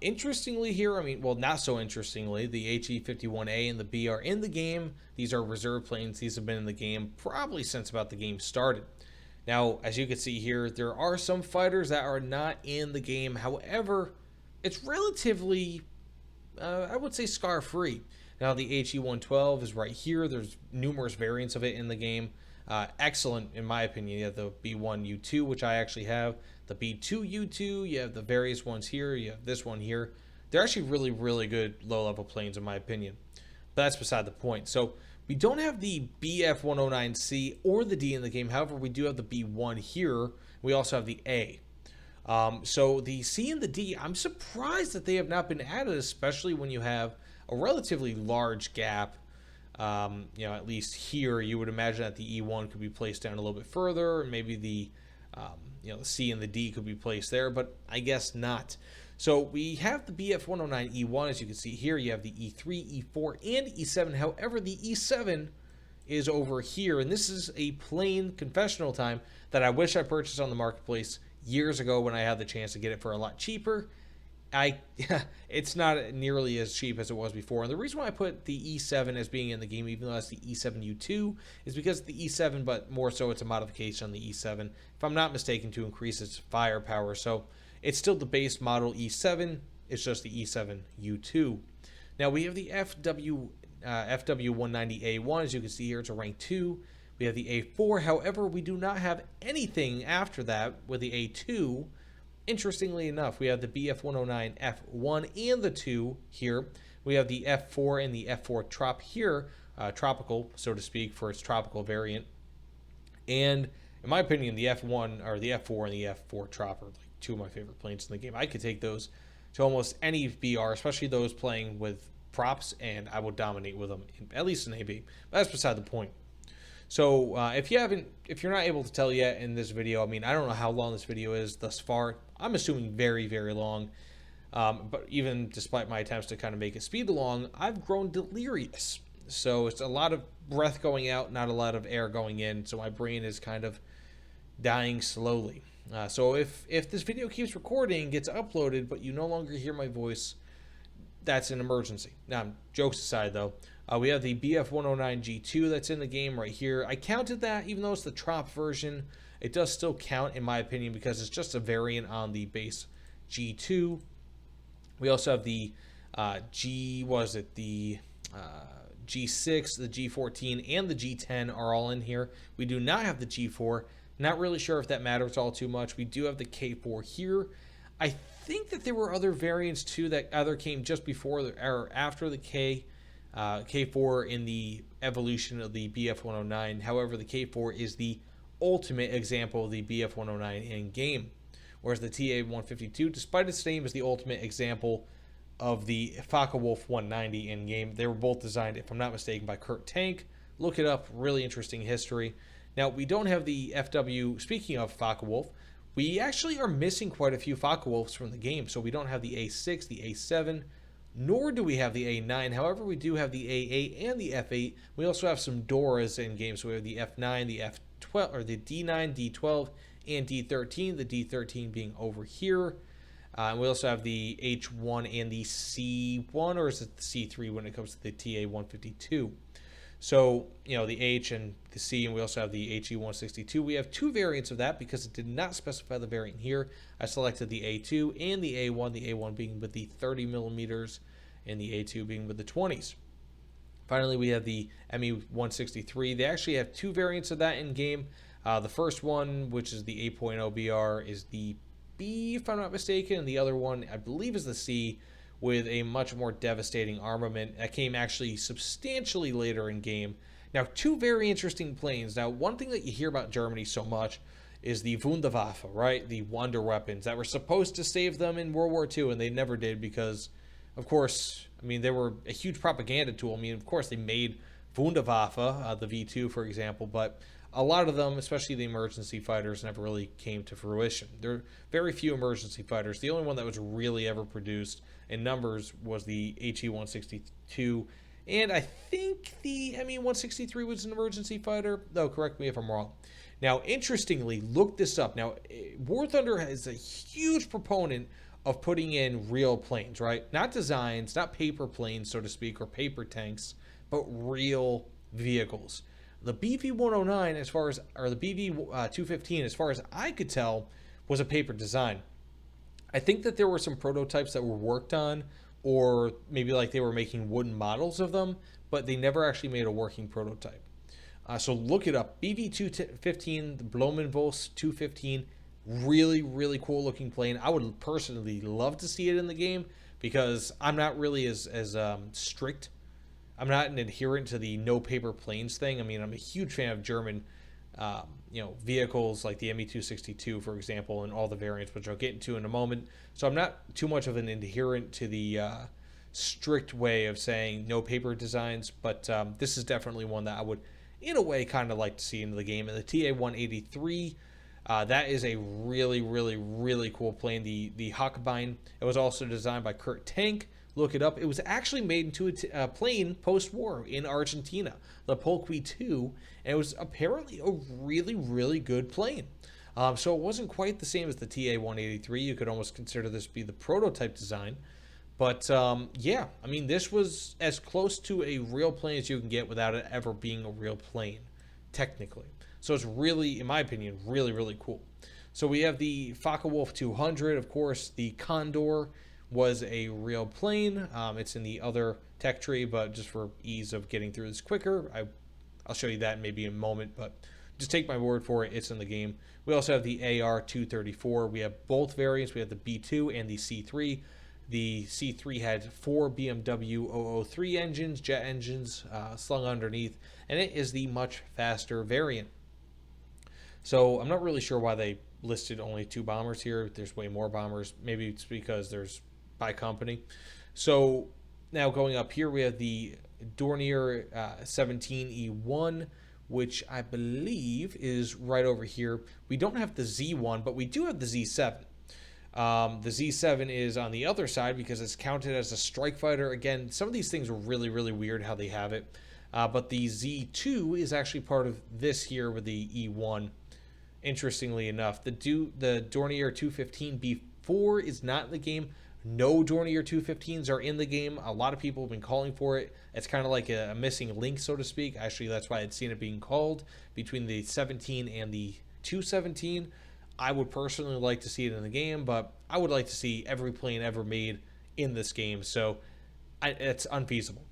interestingly here, I mean, well, not so interestingly, the HE-51A and the B are in the game. These are reserve planes. These have been in the game probably since about the game started. Now, as you can see here, there are some fighters that are not in the game. However, it's relatively, I would say, scar-free. Now, the HE-112 is right here. There's numerous variants of it in the game. Excellent, in my opinion. You have the B1U2, which I actually have. The B2U2, you have the various ones here. You have this one here. They're actually really, really good low-level planes, in my opinion. But that's beside the point. So we don't have the BF-109C or the D in the game. However, we do have the B1 here. We also have the A. So the C and the D, I'm surprised that they have not been added, especially when you have a relatively large gap. At least here, you would imagine that the E1 could be placed down a little bit further, and maybe the C and the D could be placed there, but I guess not. So we have the BF-109 E1, as you can see here. You have the E3, E4, and E7. However, the E7 is over here, and this is a plain confessional time that I wish I purchased on the marketplace years ago when I had the chance to get it for a lot cheaper. It's not nearly as cheap as it was before, and the reason why I put the E7 as being in the game, even though that's the E7U2, is because the E7, but more so it's a modification on the E7, if I'm not mistaken, to increase its firepower. So it's still the base model E7, it's just the E7U2. Now we have the FW190A1, as you can see here, it's a rank 2. We have the A4, however, we do not have anything after that with the A2. Interestingly enough, we have the BF-109 F1 and the 2 here. We have the F4 and the F4 Trop here, tropical, so to speak, for its tropical variant. And in my opinion, the F1 or the F4 and the F4 Trop are like two of my favorite planes in the game. I could take those to almost any BR, especially those playing with props, and I would dominate with them, at least in AB. But that's beside the point. So if you're not able to tell yet in this video, I mean, I don't know how long this video is thus far. I'm assuming very, very long. But even despite my attempts to kind of make it speed along, I've grown delirious. So it's a lot of breath going out, not a lot of air going in. So my brain is kind of dying slowly. So if this video keeps recording, gets uploaded, but you no longer hear my voice, that's an emergency. Now, jokes aside, though, we have the BF-109G2 that's in the game right here. I counted that, even though it's the Trop version, it does still count, in my opinion, because it's just a variant on the base G2. We also have the G6, the G14, and the G10 are all in here. We do not have the G4. Not really sure if that matters all too much. We do have the K4 here. I think that there were other variants too that either came just before or after the K4 in the evolution of the BF-109. However, the K4 is the ultimate example of the BF-109 in game, whereas the TA-152, despite its name, is the ultimate example of the Focke-Wulf 190 in game. They were both designed, if I'm not mistaken, by Kurt Tank. Look it up, really interesting history. Now, we don't have the FW, speaking of Focke-Wulf, we actually are missing quite a few Focke-Wulfs from the game. So we don't have the A6, the A7, nor do we have the A9. However, we do have the A8 and the F8. We also have some Doras in game. So we have the F9, the F12, or the D9, D12, and D13. The D13 being over here. And we also have the H1 and the C1, or is it the C3 when it comes to the TA-152? So, the H and the C, and we also have the HE162. We have two variants of that because it did not specify the variant here. I selected the A2 and the A1 being with the 30 millimeters and the A2 being with the 20s. Finally, we have the ME163. They actually have two variants of that in game. The first one, which is the 8.0 BR, is the B, if I'm not mistaken, and the other one, I believe, is the C, with a much more devastating armament that came actually substantially later in game. Now, two very interesting planes. Now, one thing that you hear about Germany so much is the Wunderwaffe, right? The wonder weapons that were supposed to save them in World War II, and they never did because, of course, they were a huge propaganda tool. Of course, they made Wunderwaffe, the V2, for example, but a lot of them, especially the emergency fighters, never really came to fruition. There are very few emergency fighters. The only one that was really ever produced in numbers was the HE-162, and I think the ME-163 was an emergency fighter, though correct me if I'm wrong. Now, interestingly, look this up. Now, War Thunder is a huge proponent of putting in real planes, right? Not designs, not paper planes, so to speak, or paper tanks, but real vehicles. The BV-109, or the BV-215, as far as I could tell, was a paper design. I think that there were some prototypes that were worked on, or maybe like they were making wooden models of them, but they never actually made a working prototype. So look it up. BV-215, the Blumenvoss 215, really, really cool looking plane. I would personally love to see it in the game because I'm not really as strict. I'm not an adherent to the no paper planes thing. I'm a huge fan of German, vehicles like the ME-262, for example, and all the variants, which I'll get into in a moment. So I'm not too much of an adherent to the strict way of saying no paper designs, but this is definitely one that I would, in a way, kind of like to see in the game. And the TA-183, that is a really, really, really cool plane. The Hackbein, it was also designed by Kurt Tank. Look it up. It was actually made into a plane post-war in Argentina, the Polqui 2, and it was apparently a really, really good plane. So it wasn't quite the same as the TA-183. You could almost consider this to be the prototype design. But this was as close to a real plane as you can get without it ever being a real plane, technically. So it's really, in my opinion, really, really cool. So we have the Focke-Wulf 200, of course, the Condor was a real plane. It's in the other tech tree, but just for ease of getting through this quicker, I'll show you that maybe in a moment, but just take my word for it, it's in the game. We also have the AR-234. We have both variants. We have the B2 and the C3. The C3 had 4 BMW 003 engines, jet engines, slung underneath, and it is the much faster variant. So I'm not really sure why they listed only 2 bombers here. There's way more bombers. Maybe it's because there's by company. So now going up here, we have the Dornier 17E1, which I believe is right over here. We don't have the Z1, but we do have the Z7. The Z7 is on the other side because it's counted as a strike fighter. Again, some of these things are really, really weird how they have it. But the Z2 is actually part of this here with the E1. Interestingly enough, the Dornier 215B4 is not in the game. No Dornier 215s are in the game. A lot of people have been calling for it. It's kind of like a missing link, so to speak. Actually, that's why I'd seen it being called between the 17 and the 217. I would personally like to see it in the game, but I would like to see every plane ever made in this game, so it's unfeasible.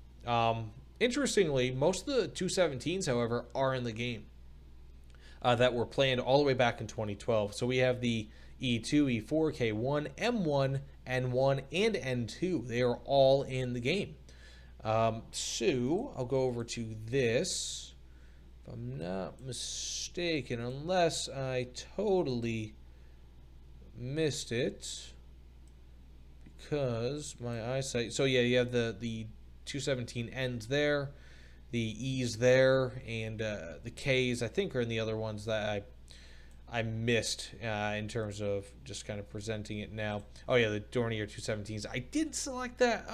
Interestingly, most of the 217s, however, are in the game that were planned all the way back in 2012. So we have the E2, E4, K1, M1, N1, and N2. They are all in the game. So I'll go over to this. If I'm not mistaken, unless I totally missed it, because my eyesight. So yeah, you have the 217 ends there, the E's there, and the K's I think are in the other ones that I missed in terms of just kind of presenting it now. Oh yeah, the Dornier 217s. I did select that.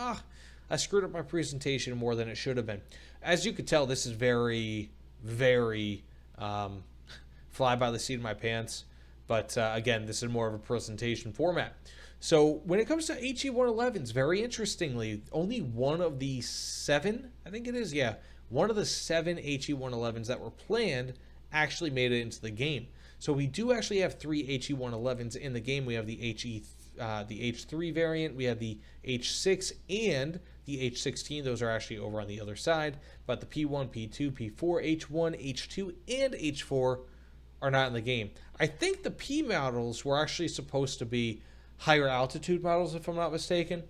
I screwed up my presentation more than it should have been. As you could tell, this is very, very fly by the seat of my pants. But again, this is more of a presentation format. So when it comes to HE-111s, very interestingly, only one of the 7, I think it is, yeah, one of the 7 HE-111s that were planned actually made it into the game. So we do actually have 3 HE-111s in the game. We have the the H3 variant, we have the H6 and the H16. Those are actually over on the other side. But the P1, P2, P4, H1, H2, and H4 are not in the game. I think the P models were actually supposed to be higher altitude models, if I'm not mistaken.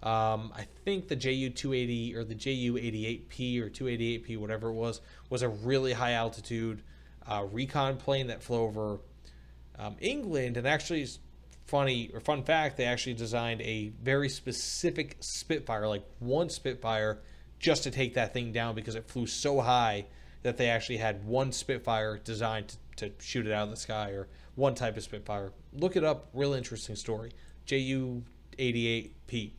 I think the JU-280 or the JU-88P or 288P, whatever it was a really high altitude recon plane that flew over England. And actually, fun fact, they actually designed a very specific Spitfire, like one Spitfire, just to take that thing down because it flew so high that they actually had one Spitfire designed to shoot it out of the sky, or one type of Spitfire. Look it up, real interesting story. JU-88P.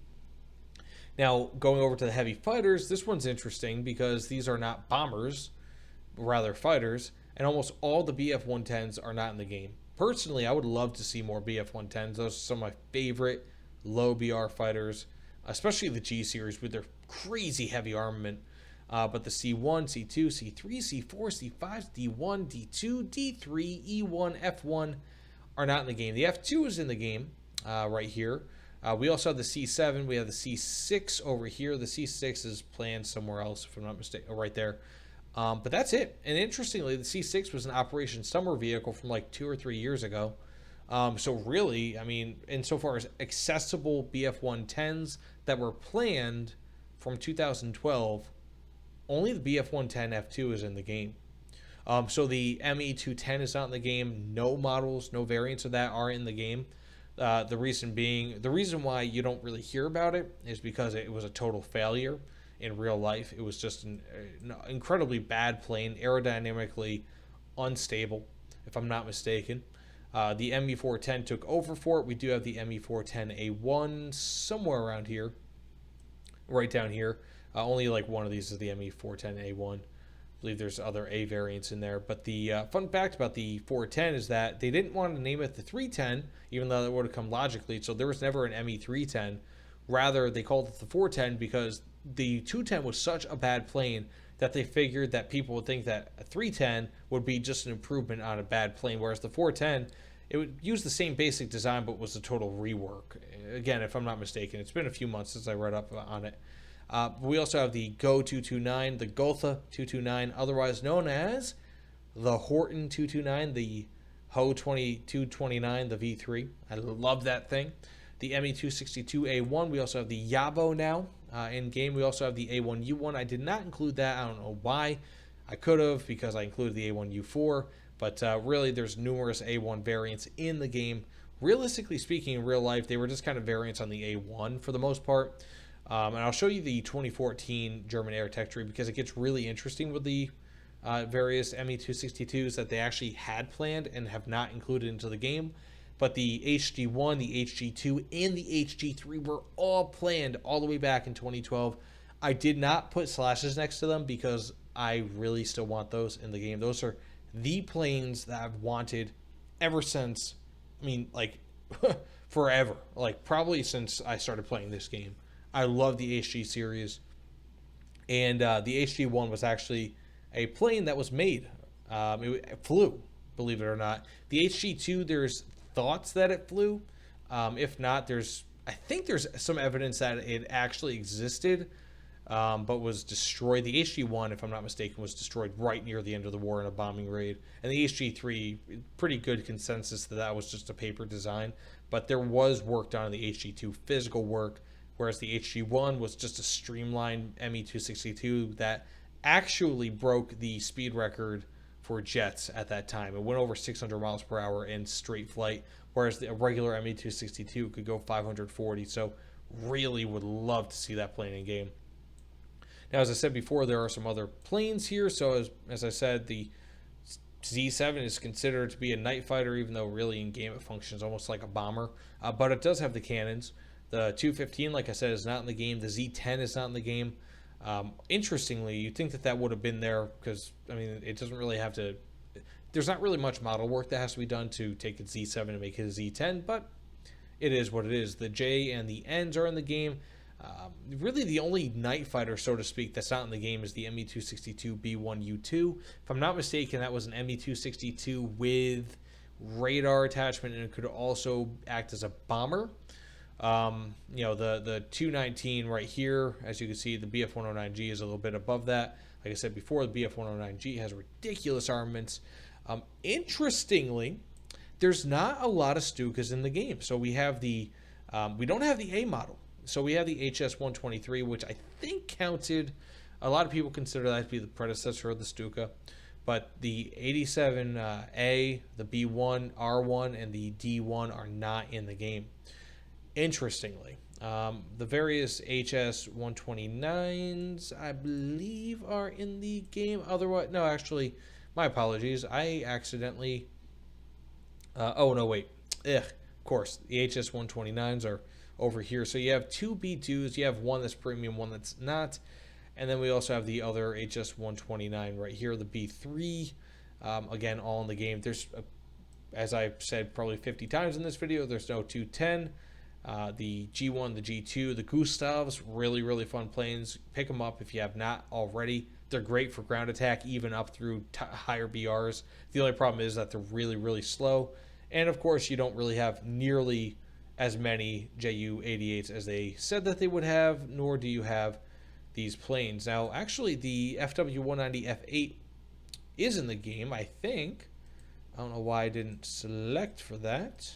Now, going over to the heavy fighters, this one's interesting because these are not bombers, rather fighters, and almost all the BF-110s are not in the game. Personally, I would love to see more BF-110s. Those are some of my favorite low BR fighters, especially the G series with their crazy heavy armament. But the C1, C2, C3, C4, C5, D1, D2, D3, E1, F1 are not in the game. The F2 is in the game right here. We also have the C7. We have the C6 over here. The C6 is planned somewhere else, if I'm not mistaken, right there. But that's it. And interestingly, the C6 was an Operation Summer vehicle from like 2 or 3 years ago. So really, I mean, insofar as accessible BF-110s that were planned from 2012, only the BF-110 F2 is in the game. So the ME-210 is not in the game. No models, no variants of that are in the game. The reason why you don't really hear about it is because it was a total failure in real life. It was just an incredibly bad plane, aerodynamically unstable, if I'm not mistaken. The ME-410 took over for it. We do have the ME-410A1 somewhere around here, right down here. Only like one of these is the ME-410A1. I believe there's other A variants in there. But the fun fact about the 410 is that they didn't want to name it the 310, even though that would have come logically. So there was never an ME-310. Rather, they called it the 410 because the 210 was such a bad plane that they figured that people would think that a 310 would be just an improvement on a bad plane, whereas the 410, it would use the same basic design but was a total rework. Again, if I'm not mistaken, it's been a few months since I read up on it. We also have the Go 229, the Gotha 229, otherwise known as the Horton 229, the Ho 2229, the V3. I love that thing. The ME-262A1. We also have the Yabo now in game. We also have the A1U1. I did not include that. I don't know why. I could have, because I included the A1U4. But really, there's numerous A1 variants in the game. Realistically speaking, in real life, they were just kind of variants on the A1 for the most part. And I'll show you the 2014 German Air Tech tree because it gets really interesting with the various ME-262s that they actually had planned and have not included into the game. But the HG1, the HG2, and the HG3 were all planned all the way back in 2012. I did not put slashes next to them because I really still want those in the game. Those are the planes that I've wanted ever since, I mean, like, forever. Like, probably since I started playing this game. I love the HG series. And the HG1 was actually a plane that was made. It flew, believe it or not. The HG2, there's thoughts that it flew. If not, I think there's some evidence that it actually existed, but was destroyed. The HG1, if I'm not mistaken, was destroyed right near the end of the war in a bombing raid. And the HG3, pretty good consensus that was just a paper design. But there was work done on the HG2, physical work, whereas the HG1 was just a streamlined ME-262 that actually broke the speed record for jets at that time. It went over 600 miles per hour in straight flight, whereas the regular ME-262 could go 540. So really would love to see that plane in game. Now, as I said before, there are some other planes here. So as I said, the Z7 is considered to be a night fighter, even though really in game it functions almost like a bomber. But it does have the cannons. The 215, like I said, is not in the game. The Z10 is not in the game. Interestingly, you'd think that would have been there because, I mean, it doesn't really have to... There's not really much model work that has to be done to take its Z7 and make it a Z10, but it is what it is. The J and the N's are in the game. Really, the only night fighter, so to speak, that's not in the game is the ME-262 B1U2. If I'm not mistaken, that was an ME-262 with radar attachment, and it could also act as a bomber. The 219 right here, as you can see, the BF-109G is a little bit above that. Like I said before, the BF-109G has ridiculous armaments. Interestingly, there's not a lot of Stukas in the game. So we have we don't have the A model. So we have the HS-123, which I think counted, a lot of people consider that to be the predecessor of the Stuka. But the 87A, the B1, R1, and the D1 are not in the game. Interestingly, the various HS-129s, I believe, are in the game. Otherwise, no, actually, my apologies. I accidentally... oh, no, wait. Of course, the HS-129s are over here. So you have two B2s. You have one that's premium, one that's not. And then we also have the other HS-129 right here, the B3. Again, all in the game. There's, as I've said probably 50 times in this video, there's no 210. The G1, the G2, the Gustavs, really, really fun planes. Pick them up if you have not already. They're great for ground attack, even up through higher BRs. The only problem is that they're really, really slow. And of course, you don't really have nearly as many Ju-88s as they said that they would have, nor do you have these planes. Now, actually, the FW-190F8 is in the game, I think. I don't know why I didn't select for that.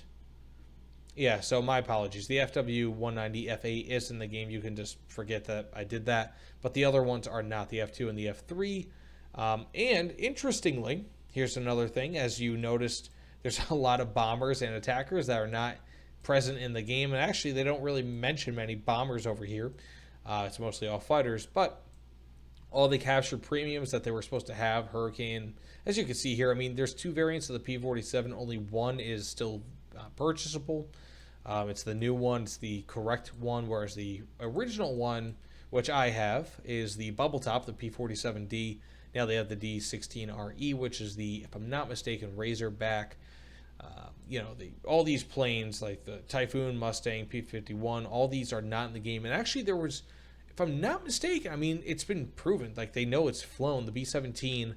Yeah, so my apologies. The FW-190F8 is in the game. You can just forget that I did that. But the other ones are not, the F2 and the F3. And interestingly, here's another thing. As you noticed, there's a lot of bombers and attackers that are not present in the game. And actually, they don't really mention many bombers over here. It's mostly all fighters. But all the captured premiums that they were supposed to have, Hurricane, as you can see here, I mean, there's two variants of the P-47. Only one is still purchasable. It's the new one. It's the correct one, whereas the original one, which I have, is the bubble top, the P-47D. Now they have the D-16RE, which is the, if I'm not mistaken, Razorback. All these planes, like the Typhoon, Mustang, P-51, all these are not in the game. And actually there was, if I'm not mistaken, I mean, it's been proven, like they know it's flown. The B-17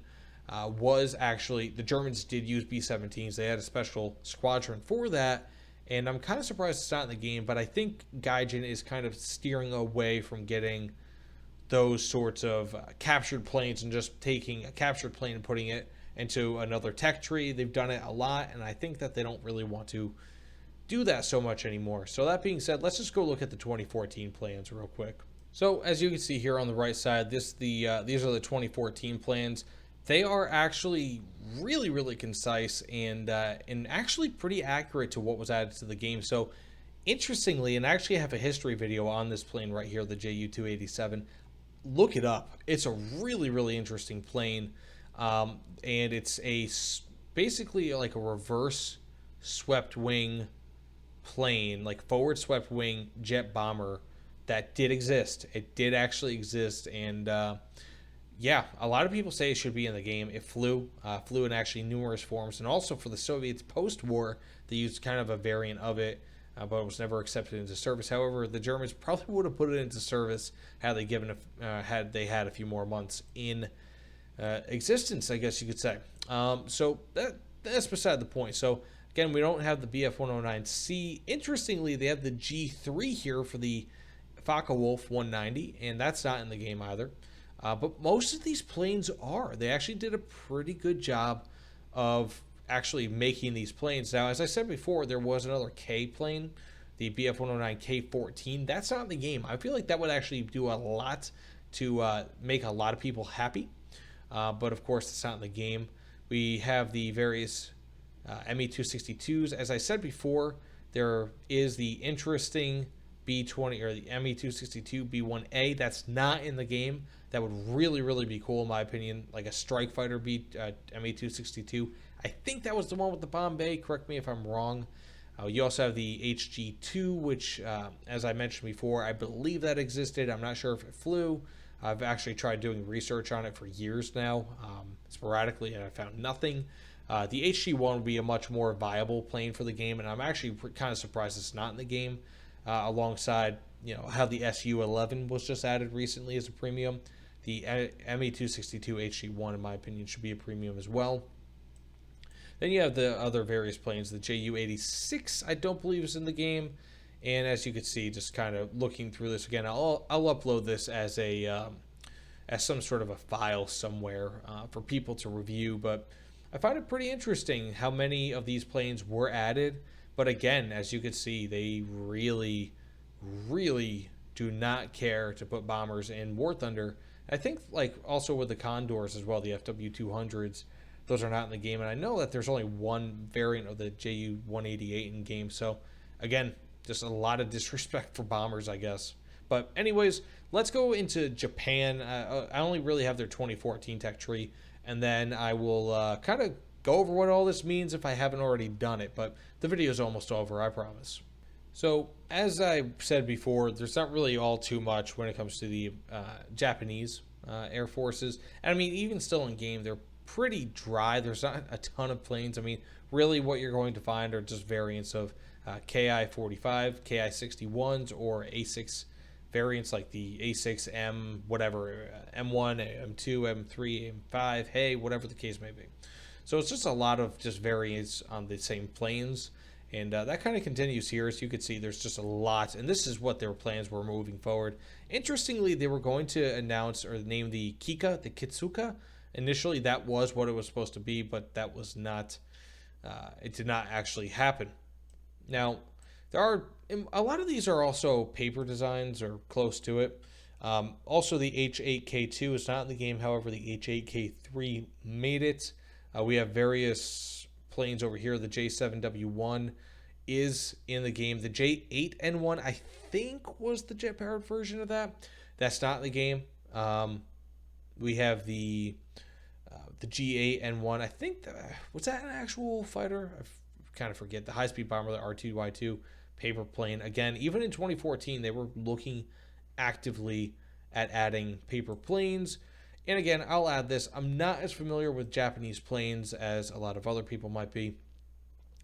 was actually, the Germans did use B-17s. They had a special squadron for that. And I'm kind of surprised it's not in the game, but I think Gaijin is kind of steering away from getting those sorts of captured planes and just taking a captured plane and putting it into another tech tree. They've done it a lot, and I think that they don't really want to do that so much anymore. So that being said, let's just go look at the 2014 plans real quick. So as you can see here on the right side, these are the 2014 plans. They are actually really, really concise and actually pretty accurate to what was added to the game. So interestingly, and I actually have a history video on this plane right here, the Ju-287. Look it up. It's a really, really interesting plane. And it's basically like a reverse swept wing plane, like forward swept wing jet bomber that did exist. It did actually exist, and yeah, a lot of people say it should be in the game. It flew in actually numerous forms, and also for the Soviets post-war, they used kind of a variant of it, but it was never accepted into service. However, the Germans probably would have put it into service had they had a few more months in existence, I guess you could say. So that's beside the point. So again, we don't have the BF-109C. Interestingly, they have the G3 here for the Focke-Wulf 190, and that's not in the game either. But most of these planes are. They actually did a pretty good job of actually making these planes. Now, as I said before, there was another K plane, the BF-109K-14. That's not in the game. I feel like that would actually do a lot to make a lot of people happy. But of course, it's not in the game. We have the various ME-262s. As I said before, there is the interesting B-20 or the ME-262 B-1A. That's not in the game. That would really, really be cool in my opinion, like a strike fighter ME-262. I think that was the one with the bomb bay. Correct me if I'm wrong. You also have the HG-2, which, as I mentioned before, I believe that existed. I'm not sure if it flew. I've actually tried doing research on it for years now, sporadically, and I found nothing. The HG1 would be a much more viable plane for the game, and I'm actually kind of surprised it's not in the game. Alongside, how the SU-11 was just added recently as a premium. The ME-262 HG1, in my opinion, should be a premium as well. Then you have the other various planes. The JU-86, I don't believe is in the game. And as you can see, just kind of looking through this again, I'll upload this as as some sort of a file somewhere for people to review. But I find it pretty interesting how many of these planes were added. But again, as you can see, they really, really do not care to put bombers in War Thunder. I think also with the Condors as well, the FW200s, those are not in the game. And I know that there's only one variant of the JU-188 in game. So again, just a lot of disrespect for bombers, I guess. But anyways, let's go into Japan. I only really have their 2014 tech tree, and then I will kind of go over what all this means if I haven't already done it. But the video is almost over, I promise. So as I said before, there's not really all too much when it comes to the Japanese Air Forces. And I mean, even still in game, they're pretty dry. There's not a ton of planes. I mean, really what you're going to find are just variants of KI-45, KI-61s, or A6 variants like the A6M, whatever, M1, M2, M3, M5, hey, whatever the case may be. So it's just a lot of just variants on the same planes. And that kind of continues here. As you can see, there's just a lot. And this is what their plans were moving forward. Interestingly, they were going to announce or name the Kika, the Kitsuka. Initially, that was what it was supposed to be, but that was not, it did not actually happen. Now, there are, a lot of these are also paper designs or close to it. Also, the H8K2 is not in the game. However, the H8K3 made it. We have various planes over here. The J7W1 is in the game. The J8N1, I think, was the jet-powered version of that. That's not in the game. We have the G8N1. I think, was that an actual fighter? I kind of forget. The high-speed bomber, the R2Y2 paper plane. Again, even in 2014, they were looking actively at adding paper planes. And again, I'll add this. I'm not as familiar with Japanese planes as a lot of other people might be.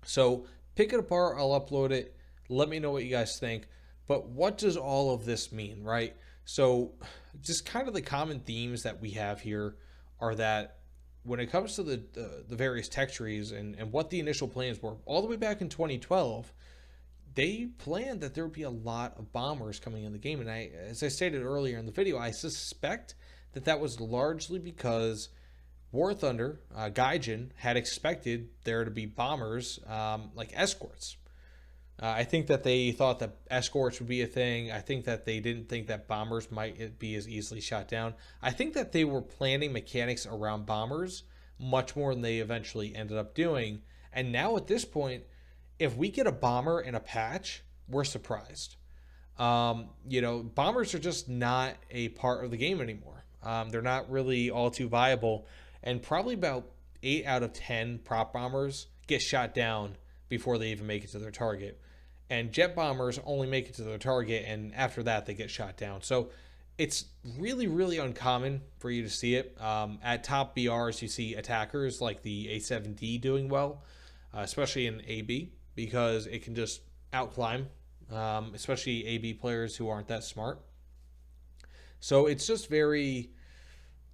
So pick it apart. I'll upload it. Let me know what you guys think. But what does all of this mean, right? So just kind of the common themes that we have here are that when it comes to the various tech trees and what the initial plans were, all the way back in 2012, they planned that there would be a lot of bombers coming in the game. And as I stated earlier in the video, I suspect that was largely because War Thunder, Gaijin, had expected there to be bombers like escorts. I think that they thought that escorts would be a thing. I think that they didn't think that bombers might be as easily shot down. I think that they were planning mechanics around bombers much more than they eventually ended up doing. And now at this point, if we get a bomber in a patch, we're surprised. Bombers are just not a part of the game anymore. They're not really all too viable. And probably about 8 out of 10 prop bombers get shot down before they even make it to their target. And jet bombers only make it to their target, and after that, they get shot down. So it's really, really uncommon for you to see it. At top BRs, you see attackers like the A7D doing well, especially in AB, because it can just outclimb, especially AB players who aren't that smart. So it's just very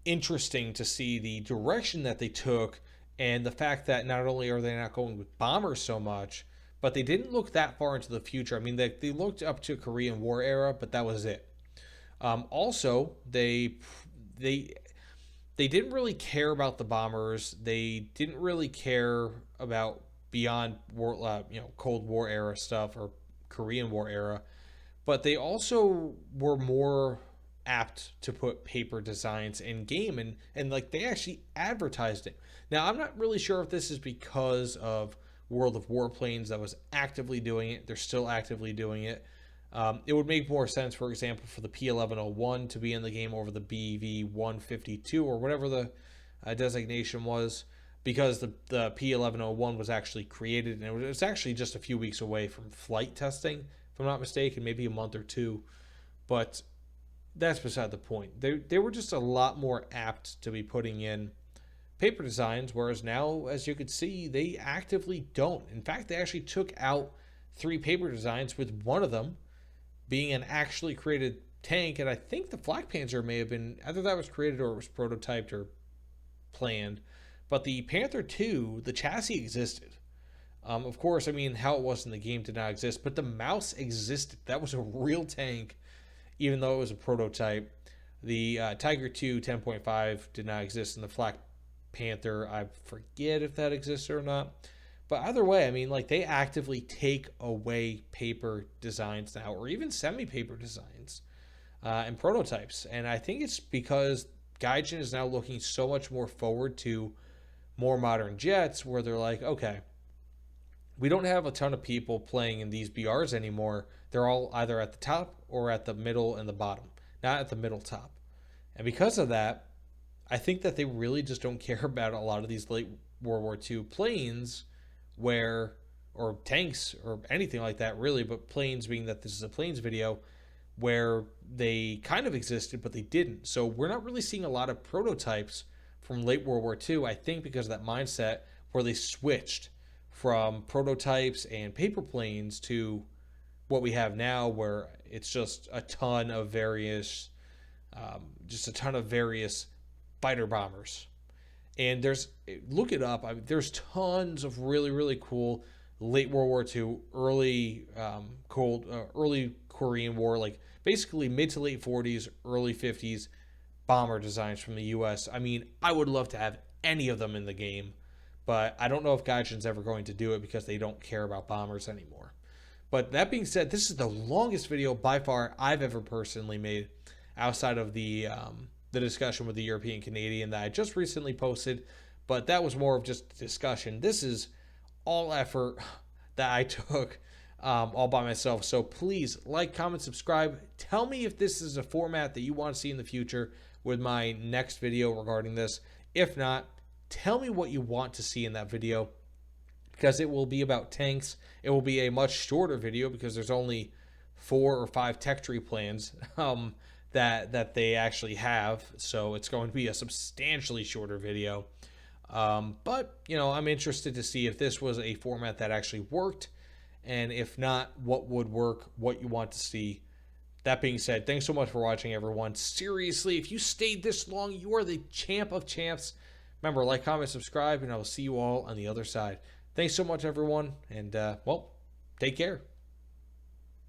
interesting to see the direction that they took, and the fact that not only are they not going with bombers so much, but they didn't look that far into the future. I mean, they looked up to Korean War era, but that was it. Also, they didn't really care about the bombers. They didn't really care about beyond war, Cold War era stuff or Korean War era, but they also were more apt to put paper designs in game, and like they actually advertised it. Now, I'm not really sure if this is because of World of Warplanes that was actively doing it. They're still actively doing it. It would make more sense, for example, for the P1101 to be in the game over the BV152 or whatever the designation was, because the P1101 was actually created, and it was actually just a few weeks away from flight testing, if I'm not mistaken, maybe a month or two. But that's beside the point. They were just a lot more apt to be putting in paper designs, whereas now, as you could see, they actively don't. In fact, they actually took out 3 paper designs, with one of them being an actually created tank, and I think the Flak Panzer may have been, either that was created or it was prototyped or planned, but the Panther 2, the chassis existed. Of course, I mean, how it was in the game did not exist, but the mouse existed. That was a real tank, even though it was a prototype. The Tiger 2 10.5 did not exist in the Flak Panther. I forget if that exists or not. But either way, I mean, like, they actively take away paper designs now, or even semi-paper designs and prototypes. And I think it's because Gaijin is now looking so much more forward to more modern jets, where they're like, okay, we don't have a ton of people playing in these BRs anymore. They're all either at the top or at the middle and the bottom, not at the middle top. And because of that, I think that they really just don't care about a lot of these late World War II planes or tanks or anything like that, really, but planes, being that this is a planes video, where they kind of existed, but they didn't. So we're not really seeing a lot of prototypes from late World War II, I think because of that mindset where they switched from prototypes and paper planes to what we have now, where it's just a ton of various fighter bombers. And look it up. I mean, there's tons of really, really cool late World War II, early Korean War, like basically mid to late 40s, early 50s bomber designs from the U.S. I mean, I would love to have any of them in the game, but I don't know if Gaijin's ever going to do it because they don't care about bombers anymore. But that being said, this is the longest video by far I've ever personally made, outside of the discussion with the European Canadian that I just recently posted, but that was more of just a discussion. This is all effort that I took all by myself. So please like, comment, subscribe. Tell me if this is a format that you want to see in the future with my next video regarding this. If not, tell me what you want to see in that video, because it will be about tanks. It will be a much shorter video because there's only 4 or 5 tech tree plans that they actually have. So it's going to be a substantially shorter video. But, you know, I'm interested to see if this was a format that actually worked. And if not, what would work, what you want to see. That being said, thanks so much for watching, everyone. Seriously, if you stayed this long, you are the champ of champs. Remember, like, comment, subscribe, and I will see you all on the other side. Thanks so much, everyone. And, well, take care.